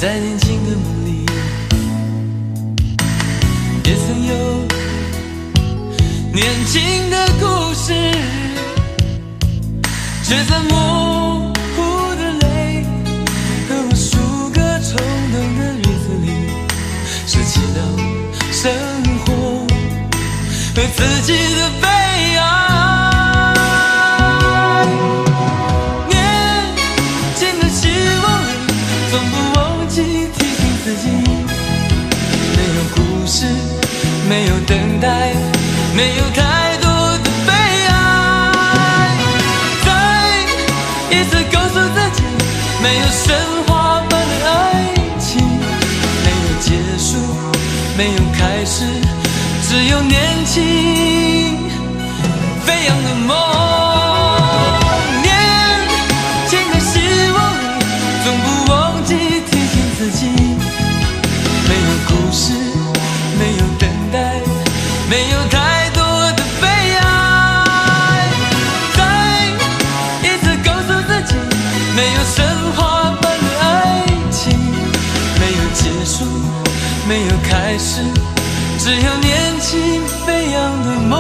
[SPEAKER 1] 在年轻的梦里，也曾有年轻的故事，却在模糊的泪和无数个冲动的日子里，拾起了生活和自己的悲哀。没有等待，没有太多的悲哀。再一次告诉自己，没有神话般的爱情，没有结束，没有开始，只有年轻飞扬的梦。年轻的希望里，总不忘记提醒自己，没有故事，没有等待，没有太多的悲哀。再一次告诉自己，没有神话般的爱情，没有结束，没有开始，只有年轻飞扬的梦。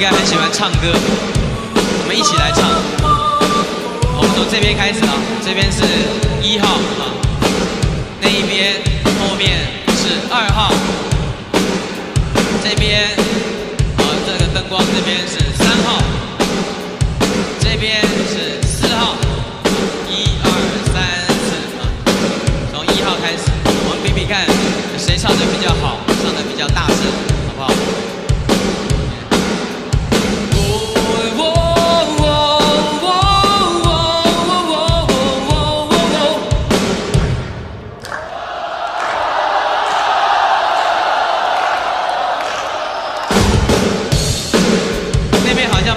[SPEAKER 2] 应该很喜欢唱歌，我们一起来唱。我们从这边开始啊，这边是1号啊，那一边后面是2号，这边这个灯光这边是3号，这边是4号，1、2、3、4啊，从1号开始，我们比比看谁唱的比较好，唱的比较大声，好不好？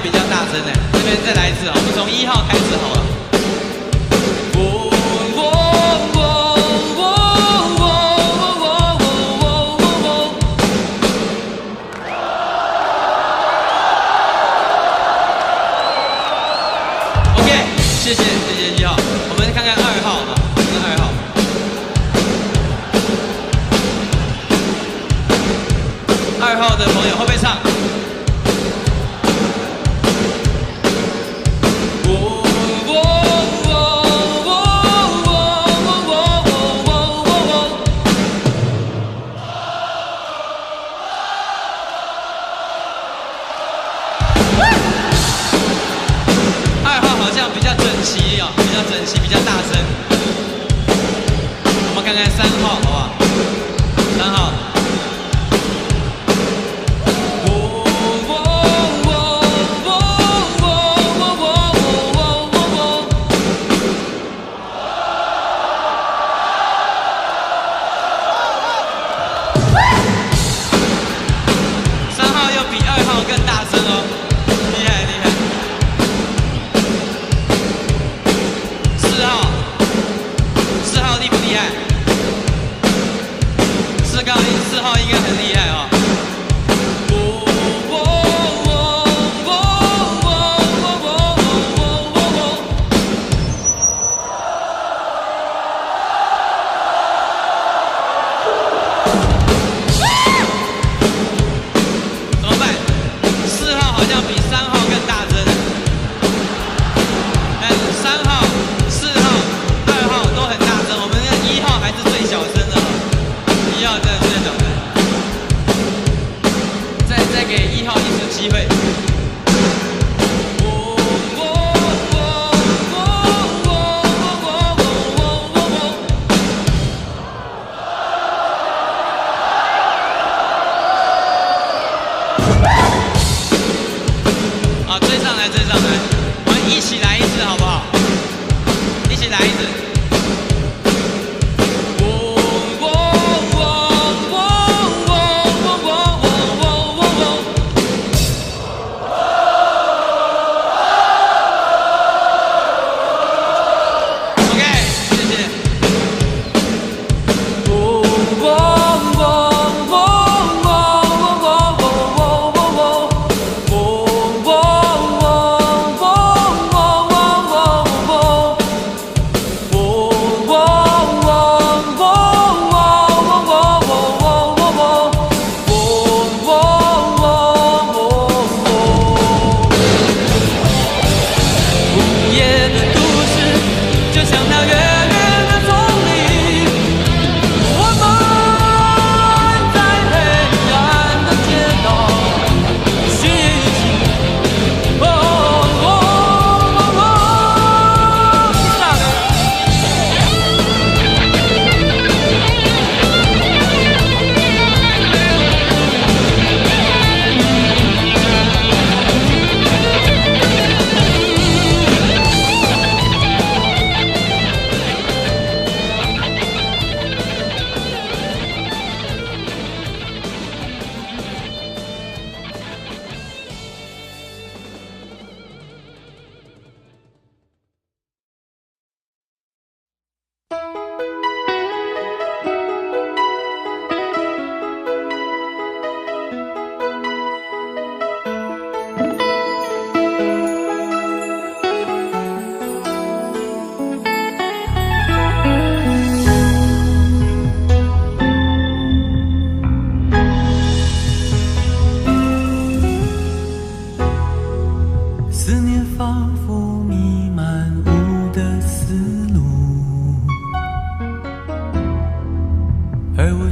[SPEAKER 2] 比较大声的，这边再来一次啊！我们从1号开始好了。OK， 谢谢1号，我们看看2号啊，看2号。2号的朋友会不会唱？比较整齐啊，比较整齐，比较大声。我们看看3号，好不好？3号。3号又比2号更大声哦，厉害厉害。4号厉不厉害？4号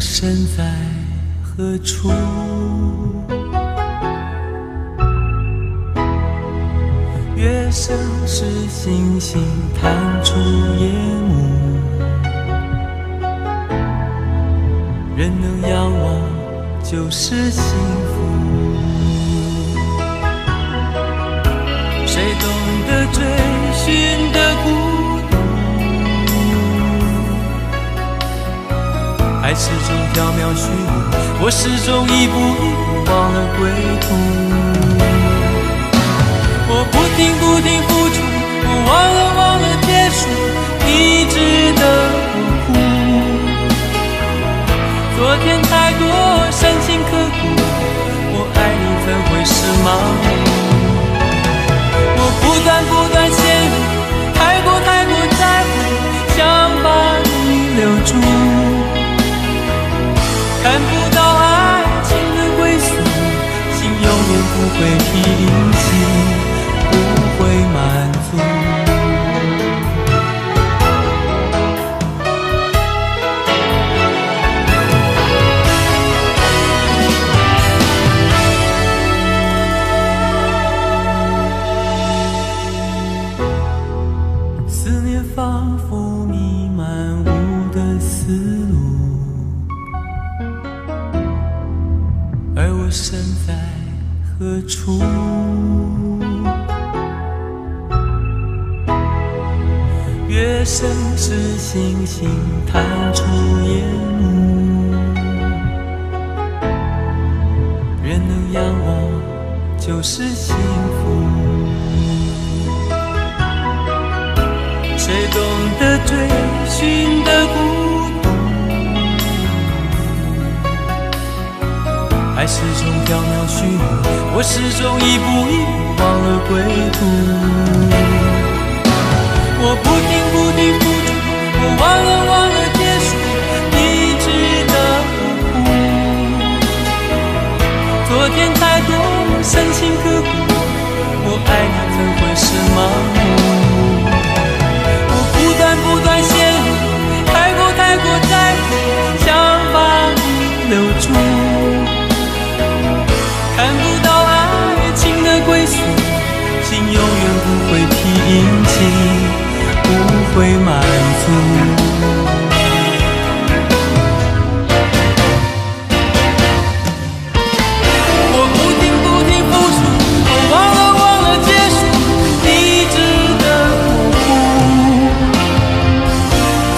[SPEAKER 1] 身在何处？月升时，星星探出夜幕，人能仰望就是幸福。谁懂得追寻的孤独？爱始终缥缈虚无，我始终一步一步忘了归途。我不停付出，我忘了结束，你值得我哭。昨天太多深情刻骨，我爱你怎会是盲目？我不断陷入，太过在乎，想把你留住。看不到爱情的归宿，心永远不会平息，不会满足。思念仿佛弥漫我的思路，而我身在何处？月升时，星星探出夜幕，人能仰望就是幸福。谁懂得追寻的孤独？爱始终缥缈虚无，我始终一步一步忘了归途。我不停付出，我忘了结束，你值得我哭。昨天太多深情刻骨，我爱你怎会是盲目？我不断陷入，太过在乎，想把你留住。看不到爱情的归宿，心永远不会平静，不会满足。我不停付出，我忘了结束，你值得我哭。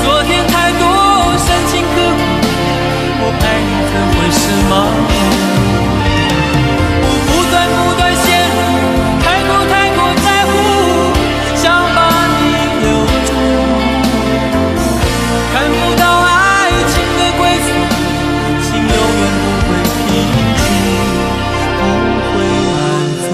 [SPEAKER 1] 昨天太多深情刻骨，我爱你怎会是盲目？我不断陷入，太过在乎，想把你留住。看不到爱情的归宿，心永远不会平静，不会满足。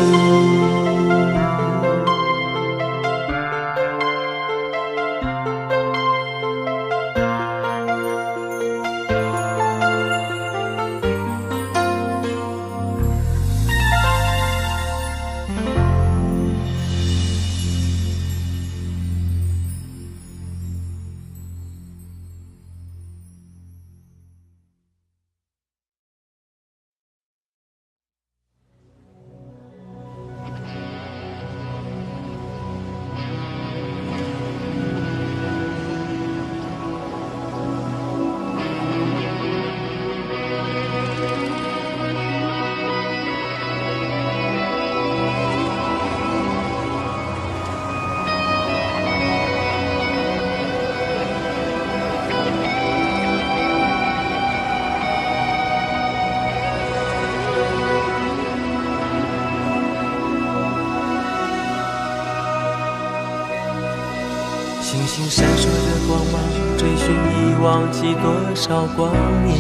[SPEAKER 1] 星星闪烁着光芒，追寻已忘记多少光年。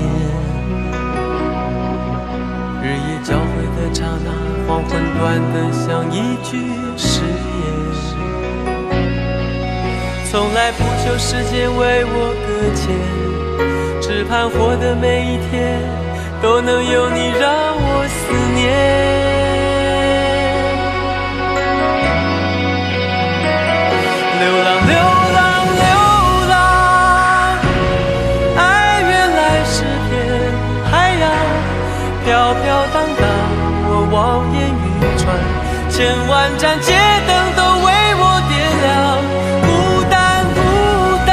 [SPEAKER 1] 日夜交汇的刹那，黄昏短得像一句誓言。从来不求时间为我搁浅，只盼活的每一天都能有你让我思念。流浪流浪流浪，爱原来是骗万盏街灯都为我点亮。孤单孤单，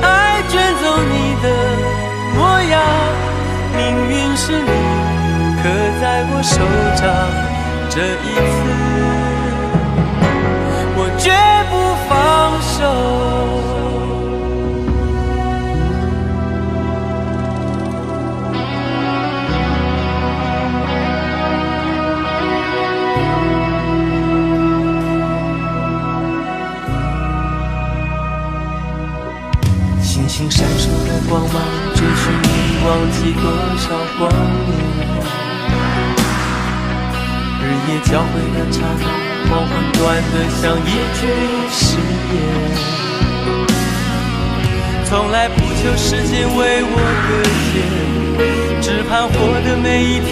[SPEAKER 1] 爱卷走你的模样，命运是你刻在我手掌，这一次我绝不放手。星星闪烁的光芒，追寻你忘记多少光年。日夜交汇的刹那，黄昏短得像一句誓言。从来不求时间为我搁浅，只盼活的每一天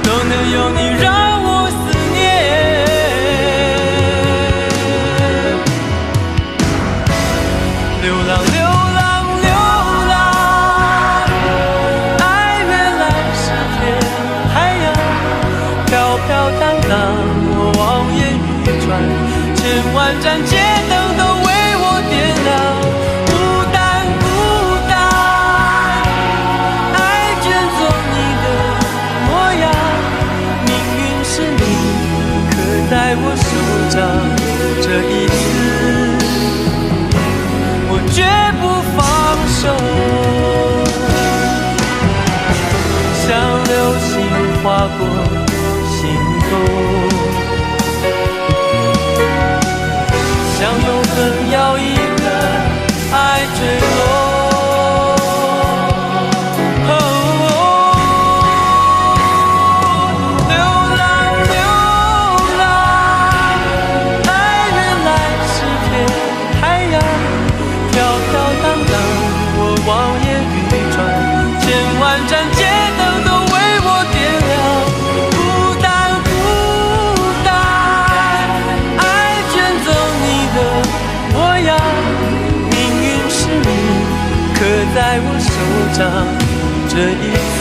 [SPEAKER 1] 都能有你让我思念。流浪流浪流浪，爱原来是片海洋，飘飘荡荡，我望眼欲穿，千万盏街灯都为我点亮。孤单孤单，爱卷走你的模样，命运是你刻在我手掌，这一次我绝不放手。像流星划过心头，像永恒要一个爱坠落。流浪流浪，爱原来是片海洋，飘飘荡荡，我望眼欲穿，千万盏街灯都为我点亮。孤单孤单，爱卷走你的模样，命运是你刻在我手掌，这一次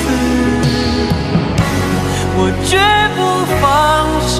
[SPEAKER 1] 我绝不放手。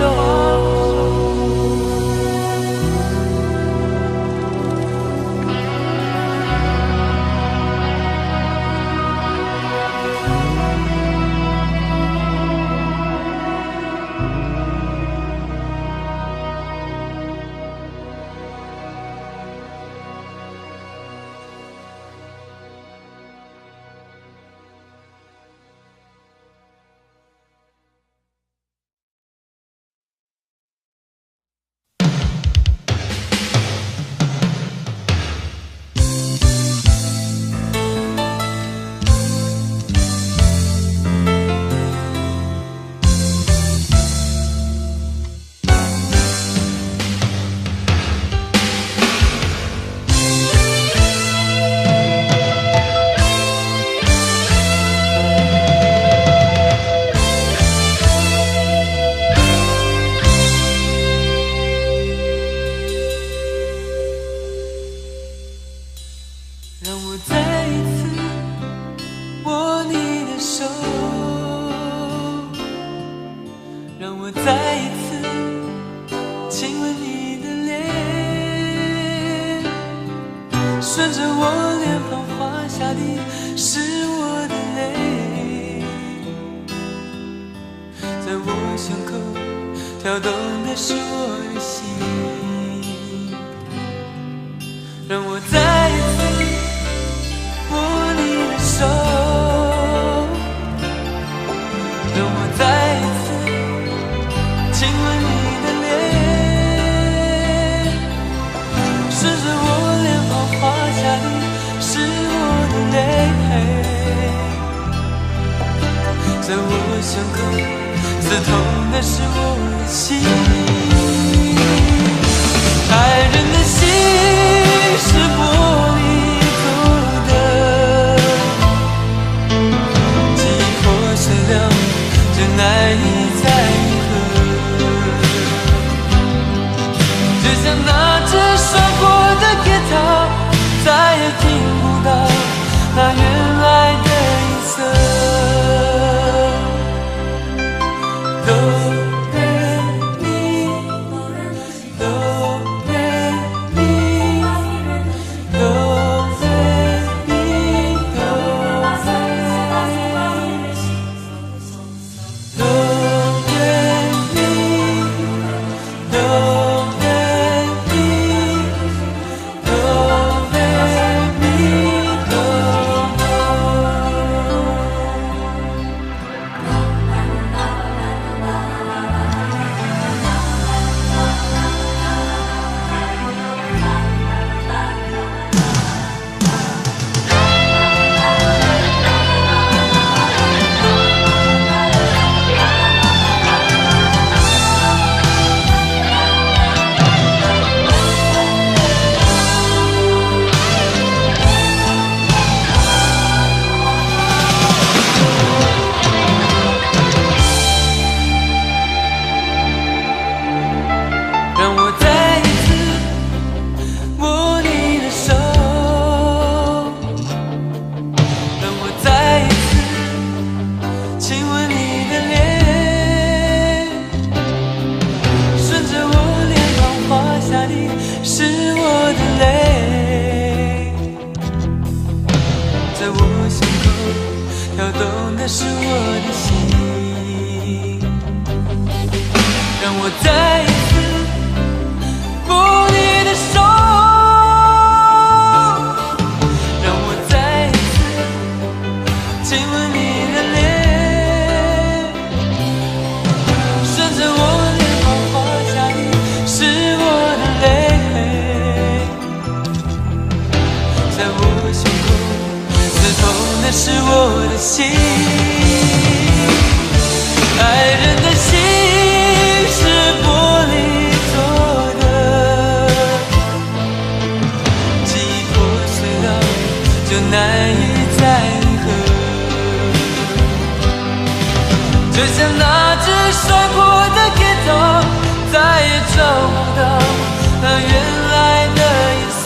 [SPEAKER 1] 让我再一次握你的手，让我再一次亲吻你的脸，顺着我脸庞滑下的是我的泪，在我胸口跳动的是我的心，让我再一次握你的手，让我再一次亲吻你的脸，顺着我脸庞滑下的是我的泪，在我胸口刺痛的是我的心，爱人的心是玻璃做的，记忆破碎了就难以再合，就像那只摔过的吉他，再也听不到那原来的音色。哆来我再一次摸你的手，让我再一次亲吻你的脸，顺着我脸庞滑下你是我的泪，在我胸口刺痛的是我的心，爱人的心是玻璃做的，记忆破碎了就难以再合，就像那只摔破的铁桶，再也找不到它原来的颜色。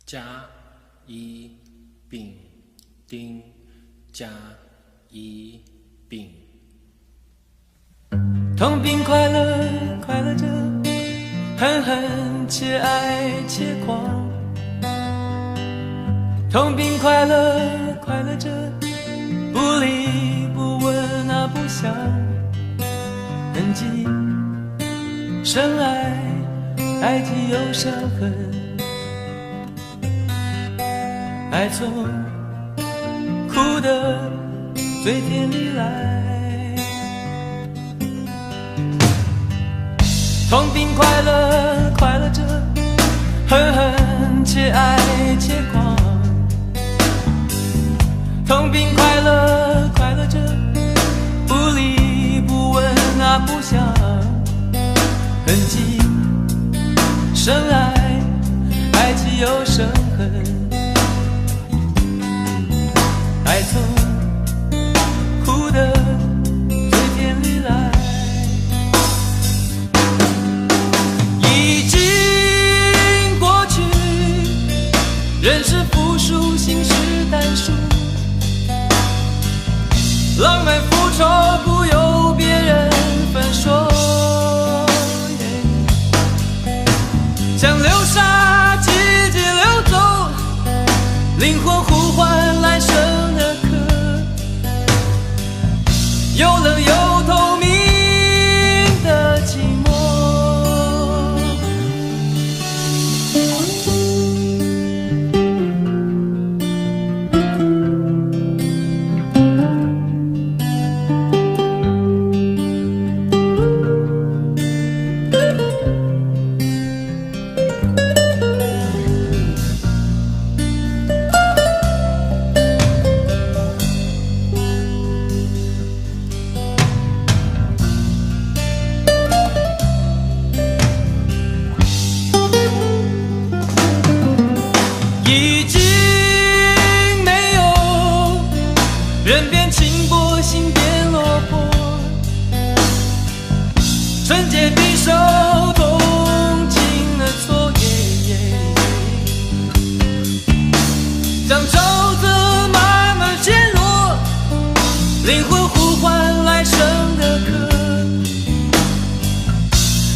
[SPEAKER 3] 甲乙丙丁甲乙丙，
[SPEAKER 1] 痛并快乐，快乐着，恨恨且爱且狂。痛并快乐，快乐着，不离不问啊不想，痕迹深爱，爱既有伤痕。爱从哭的嘴甜里来，痛并快乐，快乐着，恨恨且爱且狂。痛并快乐，快乐着，不离不问啊不想，痕迹深爱，爱既有伤痕。爱从哭的嘴甜里来，已经过去，人是复数，心是单数，浪漫复仇不由别人分说，像流沙季节流走，灵魂呼唤来生的歌，又冷又透明的寂寞。已经没有人变轻薄，心变落魄，纯洁匕首痛尽了错，像沼泽慢慢陷落，灵魂呼唤来生的歌，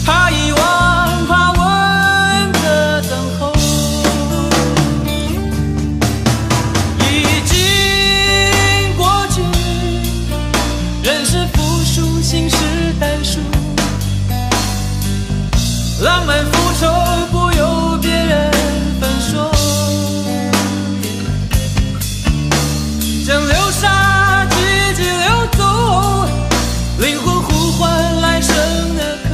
[SPEAKER 1] 怕遗忘，怕问的等候。心是单数，浪漫复仇不由别人分说，像流沙季节流走，灵魂呼唤来生的歌，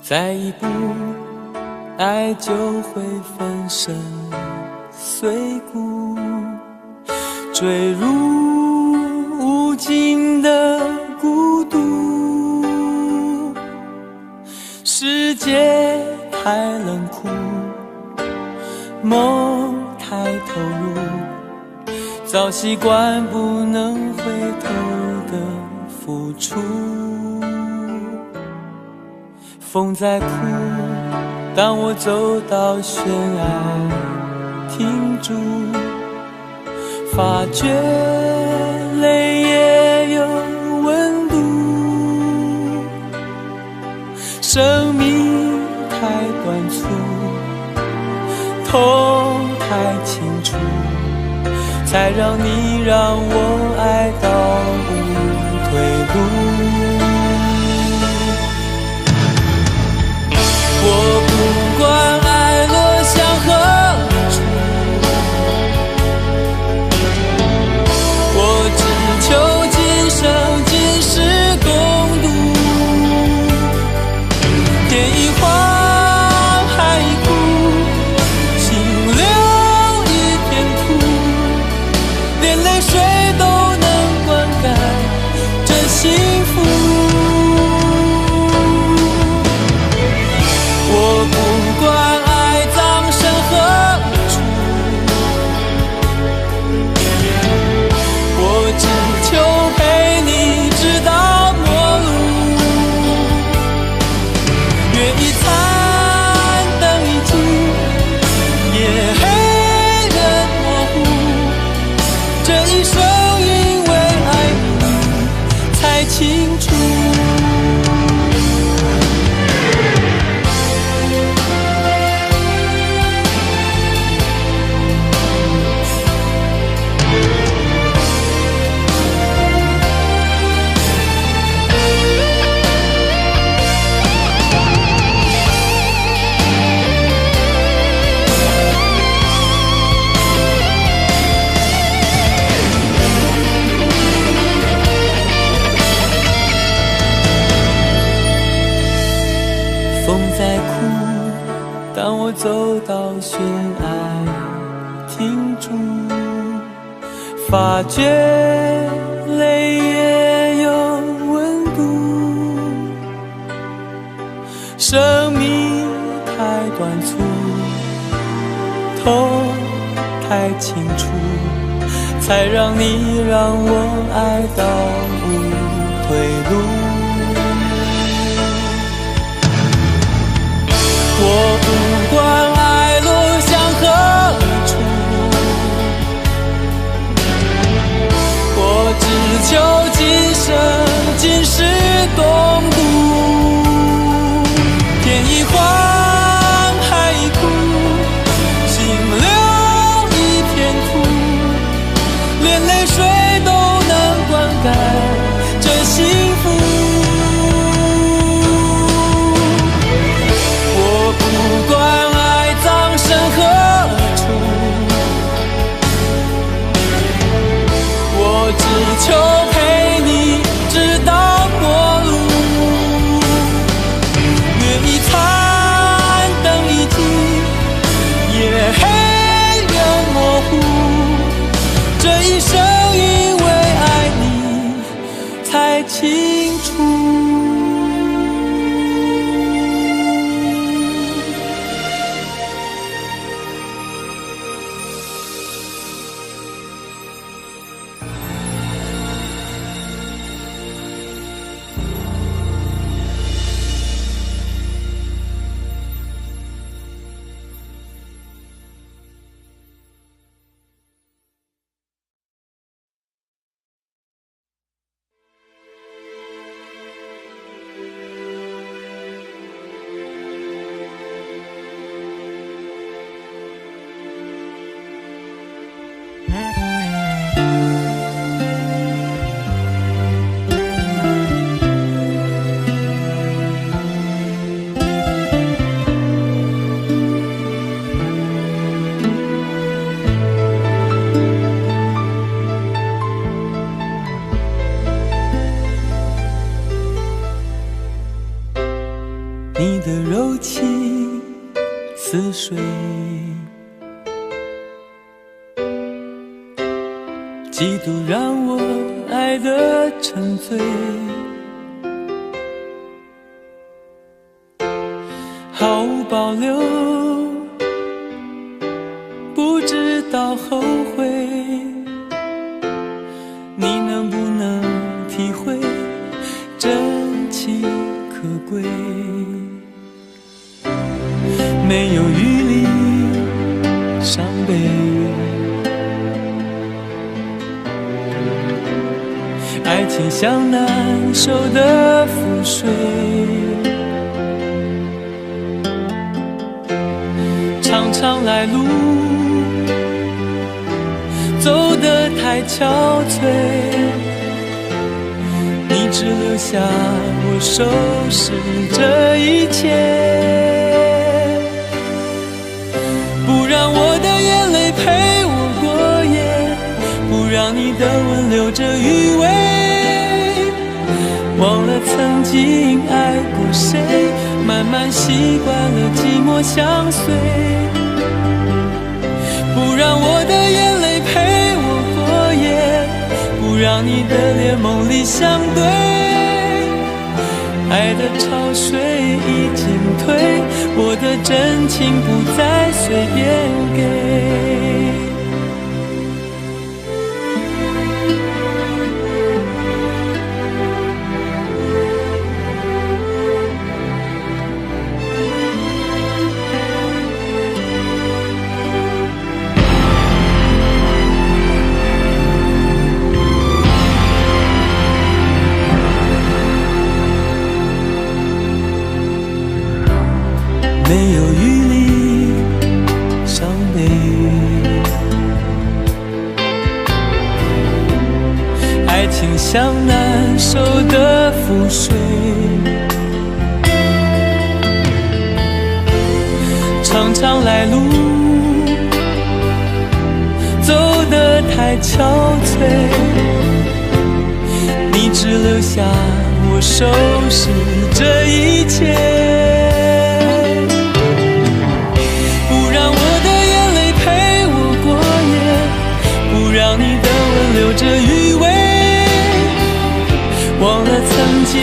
[SPEAKER 1] 再一步，爱就会粉身碎骨，坠入无尽的孤独。世界太冷酷，梦太投入，早习惯不能回头的付出。风在哭，当我走到悬崖停住，发觉泪也有温度。生命太短促，痛太清楚，才让你让我爱到无退路。我不管爱落向何处，我只求今生今世共度。天一荒，海一枯，心留一片土，连泪水都能灌溉这幸福。我不管爱葬身何处，我只求陪你直到末路。月一残，灯一尽，夜黑人模糊，这一生因为爱你才清楚。风在哭，当我走到悬崖停住，发觉泪也有温度。生命太短促，痛太清楚，才让你让我爱到无退路。我不管爱落向何处，我只求今生今世共度。天一荒，海一枯，心留一片土，连泪水都能灌溉这幸福。不管爱葬身何处，我只求陪你直到末路。月一残，灯一尽，夜黑人模糊，这一生因为爱你才清楚。水，嫉妒让我爱得沉醉，毫无保留，不知道后悔。你能不能体会真情可贵？没有余力伤悲，爱情像难收的覆水，常常来路走得太憔悴，你只留下我收拾这一切，不让我的眼泪陪我过夜，不让你的吻留着余味，忘了曾经爱过谁，慢慢习惯了寂寞相随，不让我的眼泪陪我过夜，不让你的脸梦里相对，爱的潮水已经退，我的真情不再随便给。没有余力伤悲，爱情像难收的覆水，常常来路走得太憔悴，你只留下我收拾这一切，让你的吻留着余味，忘了曾经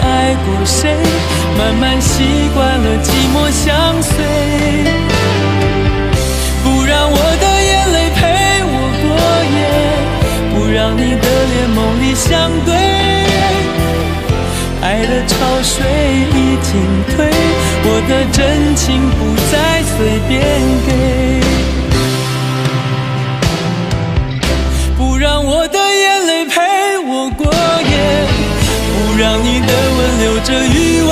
[SPEAKER 1] 爱过谁，慢慢习惯了寂寞相随，不让我的眼泪陪我过夜，不让你的脸梦里相对，爱的潮水已经退，我的真情不再随便给，让我的眼泪陪我过夜，不让你的吻留着余味，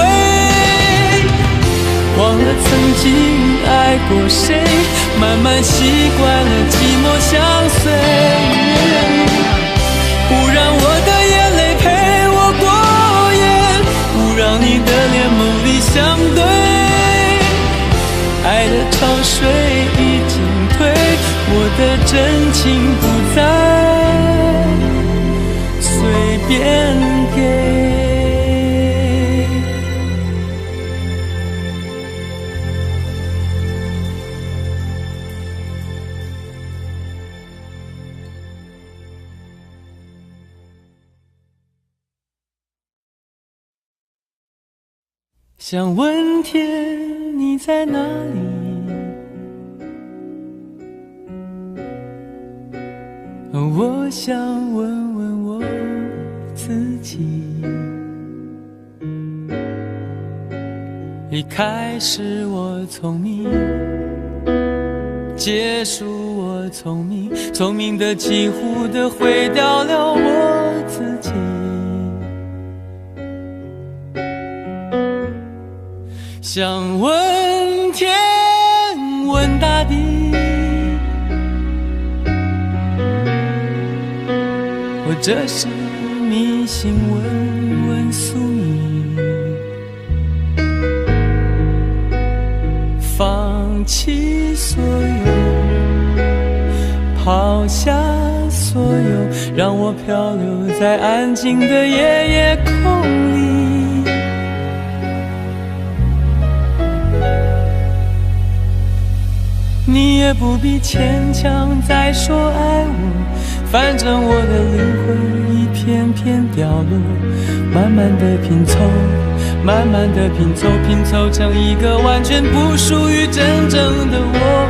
[SPEAKER 1] 忘了曾经爱过谁，慢慢习惯了寂寞相随，不让我的眼泪陪我过夜，不让你的脸梦里相对，爱的潮水已经退，我的真情不再随便给。想问天你在哪里，我想问问我自己，一开始我聪明，结束我聪明，聪明的几乎的毁掉了我自己，想问天问大地，或者是迷信问问宿命，放弃所有，抛下所有，让我漂流在安静的夜夜空里，你也不必牵强再说爱我，反正我的灵魂一片片掉落，慢慢的拼凑，慢慢的拼凑，拼凑成一个完全不属于真正的我。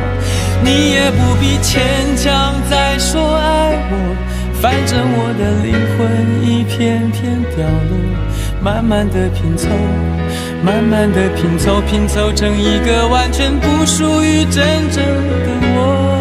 [SPEAKER 1] 你也不必牵强再说爱我，反正我的灵魂一片片掉落，慢慢的拼凑，慢慢的拼凑，拼凑成一个完全不属于真正的我。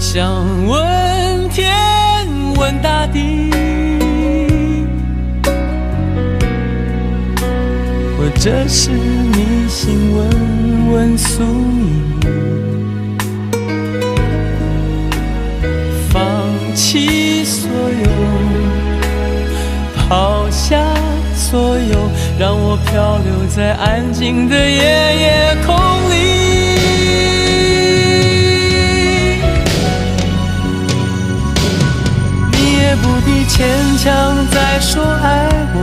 [SPEAKER 1] 想问天问大地，或者是迷信问问宿命，放弃所有，抛下所有，让我漂流在安静的夜空里。也不必牵强再说爱我，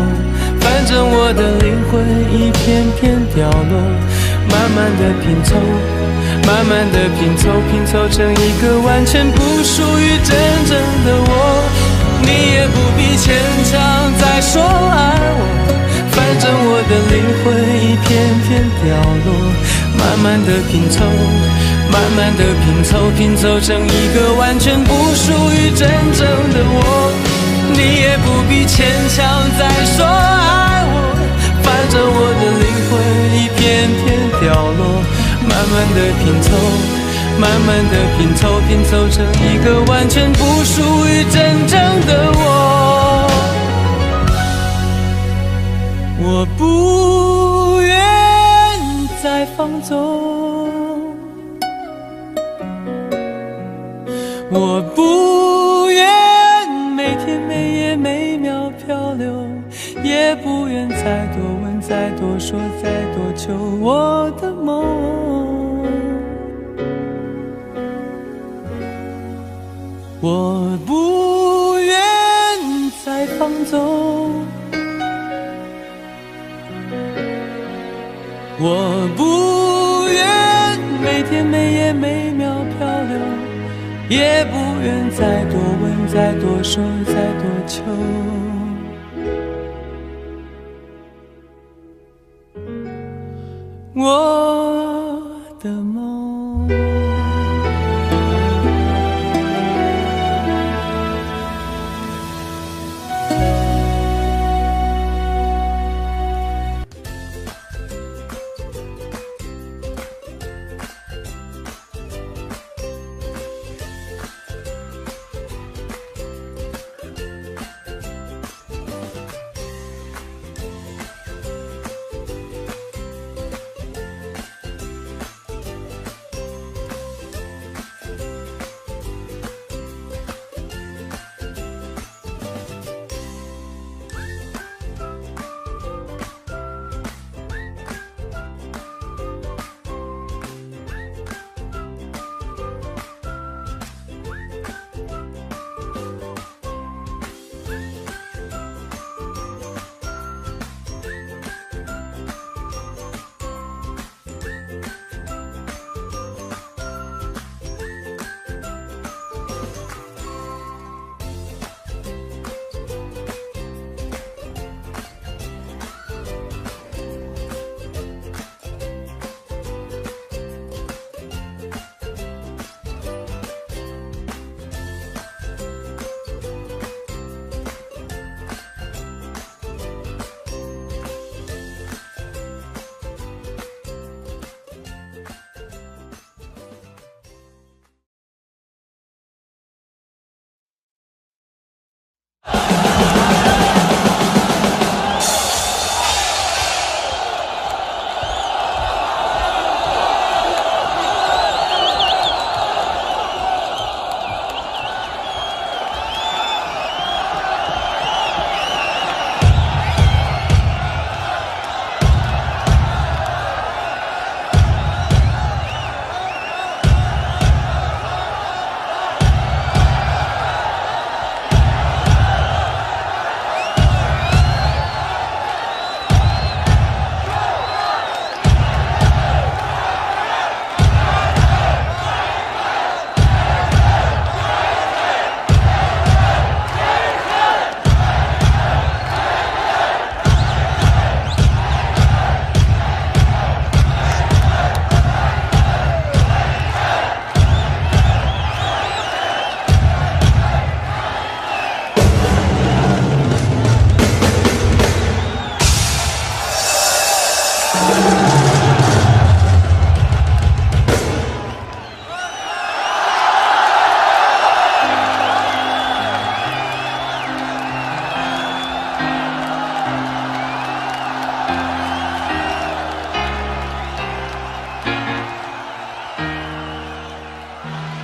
[SPEAKER 1] 反正我的灵魂一片片掉落，慢慢的拼凑，慢慢的拼凑，拼凑成一个完全不属于真正的我。你也不必牵强再说爱我，反正我的灵魂一片片掉落，慢慢的拼凑，慢慢的拼凑，拼凑成一个完全不属于真正的我。你也不必牵强再说爱我，反正我的灵魂一片片掉落，慢慢的拼凑，慢慢的拼凑，拼凑成一个完全不属于真正的我。我不愿再放纵，我不愿每天每夜每秒漂流，也不愿再多问再多说再多求我的梦。我不愿再放纵，我不愿每天每夜每秒漂流，也不愿再多问再多说再多求我的梦。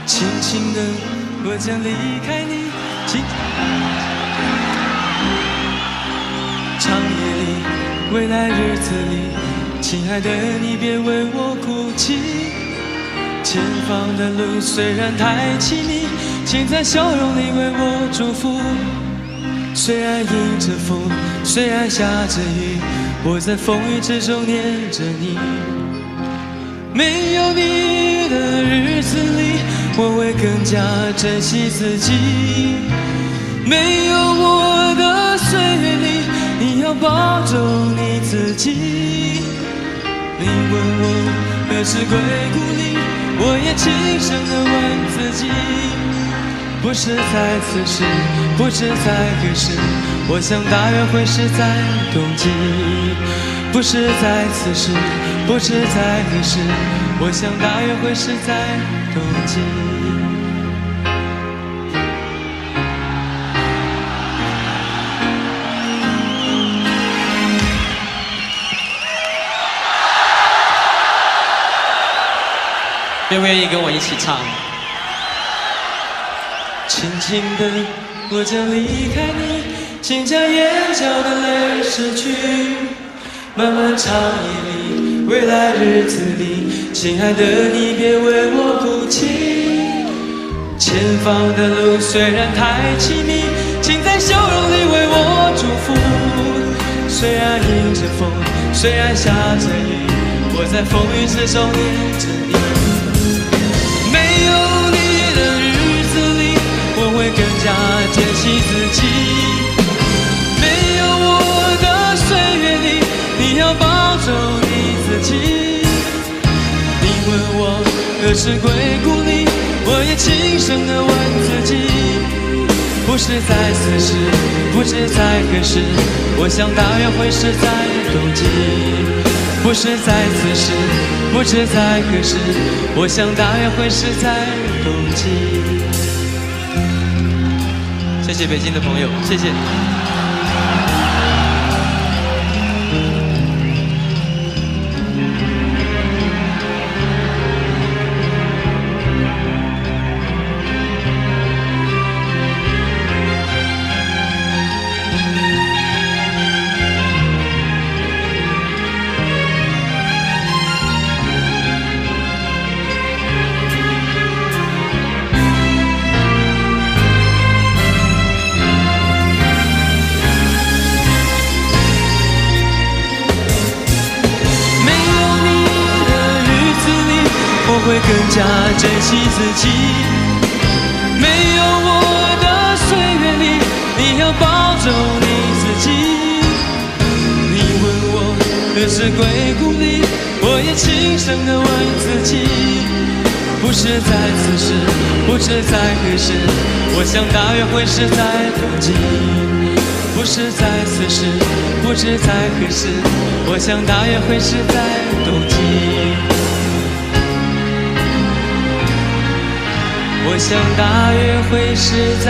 [SPEAKER 1] 轻轻的，我将离开你。长夜里，未来日子里，亲爱的你别为我哭泣。前方的路虽然太凄迷，请在笑容里为我祝福。虽然迎着风，虽然下着雨，我在风雨之中念着你。没有你的日子里，我会更加珍惜自己。没有我的岁月里，你要保重你自己。你问我何时归故里，我也轻声地问自己。不是在此时，不知在何时，我想大约会是在冬季。不是在此时，不知在何时，我想大约会是在冬季。
[SPEAKER 2] 愿不愿意跟我一起唱？
[SPEAKER 1] 轻轻的，我将离开你，请将眼角的泪拭去。漫漫长夜里，未来日子里，亲爱的你别为我哭泣。前方的路虽然太凄迷，请在笑容里为我祝福。虽然迎着风，虽然下着雨，我在风雨之中念着你。没有你的日子里，我会更加珍惜自己。没有我的岁月里，你要保重你自己。你问我何时归故里，我也轻声地问自己。不是在此时，不知在何时，我想大约会是在冬季。不是在此时，不知在何时，我想大约会是在冬季。
[SPEAKER 2] 谢谢北京的朋友，谢谢。
[SPEAKER 1] 我会更加珍惜自己。没有我的岁月里，你要保重你自己。你问我何时归故里，我也轻声地问自己。不是在此时，不知在何时，我想大约会是在冬季。不是在此时，不知在何时，我想大约会是在冬季。我想大约会是在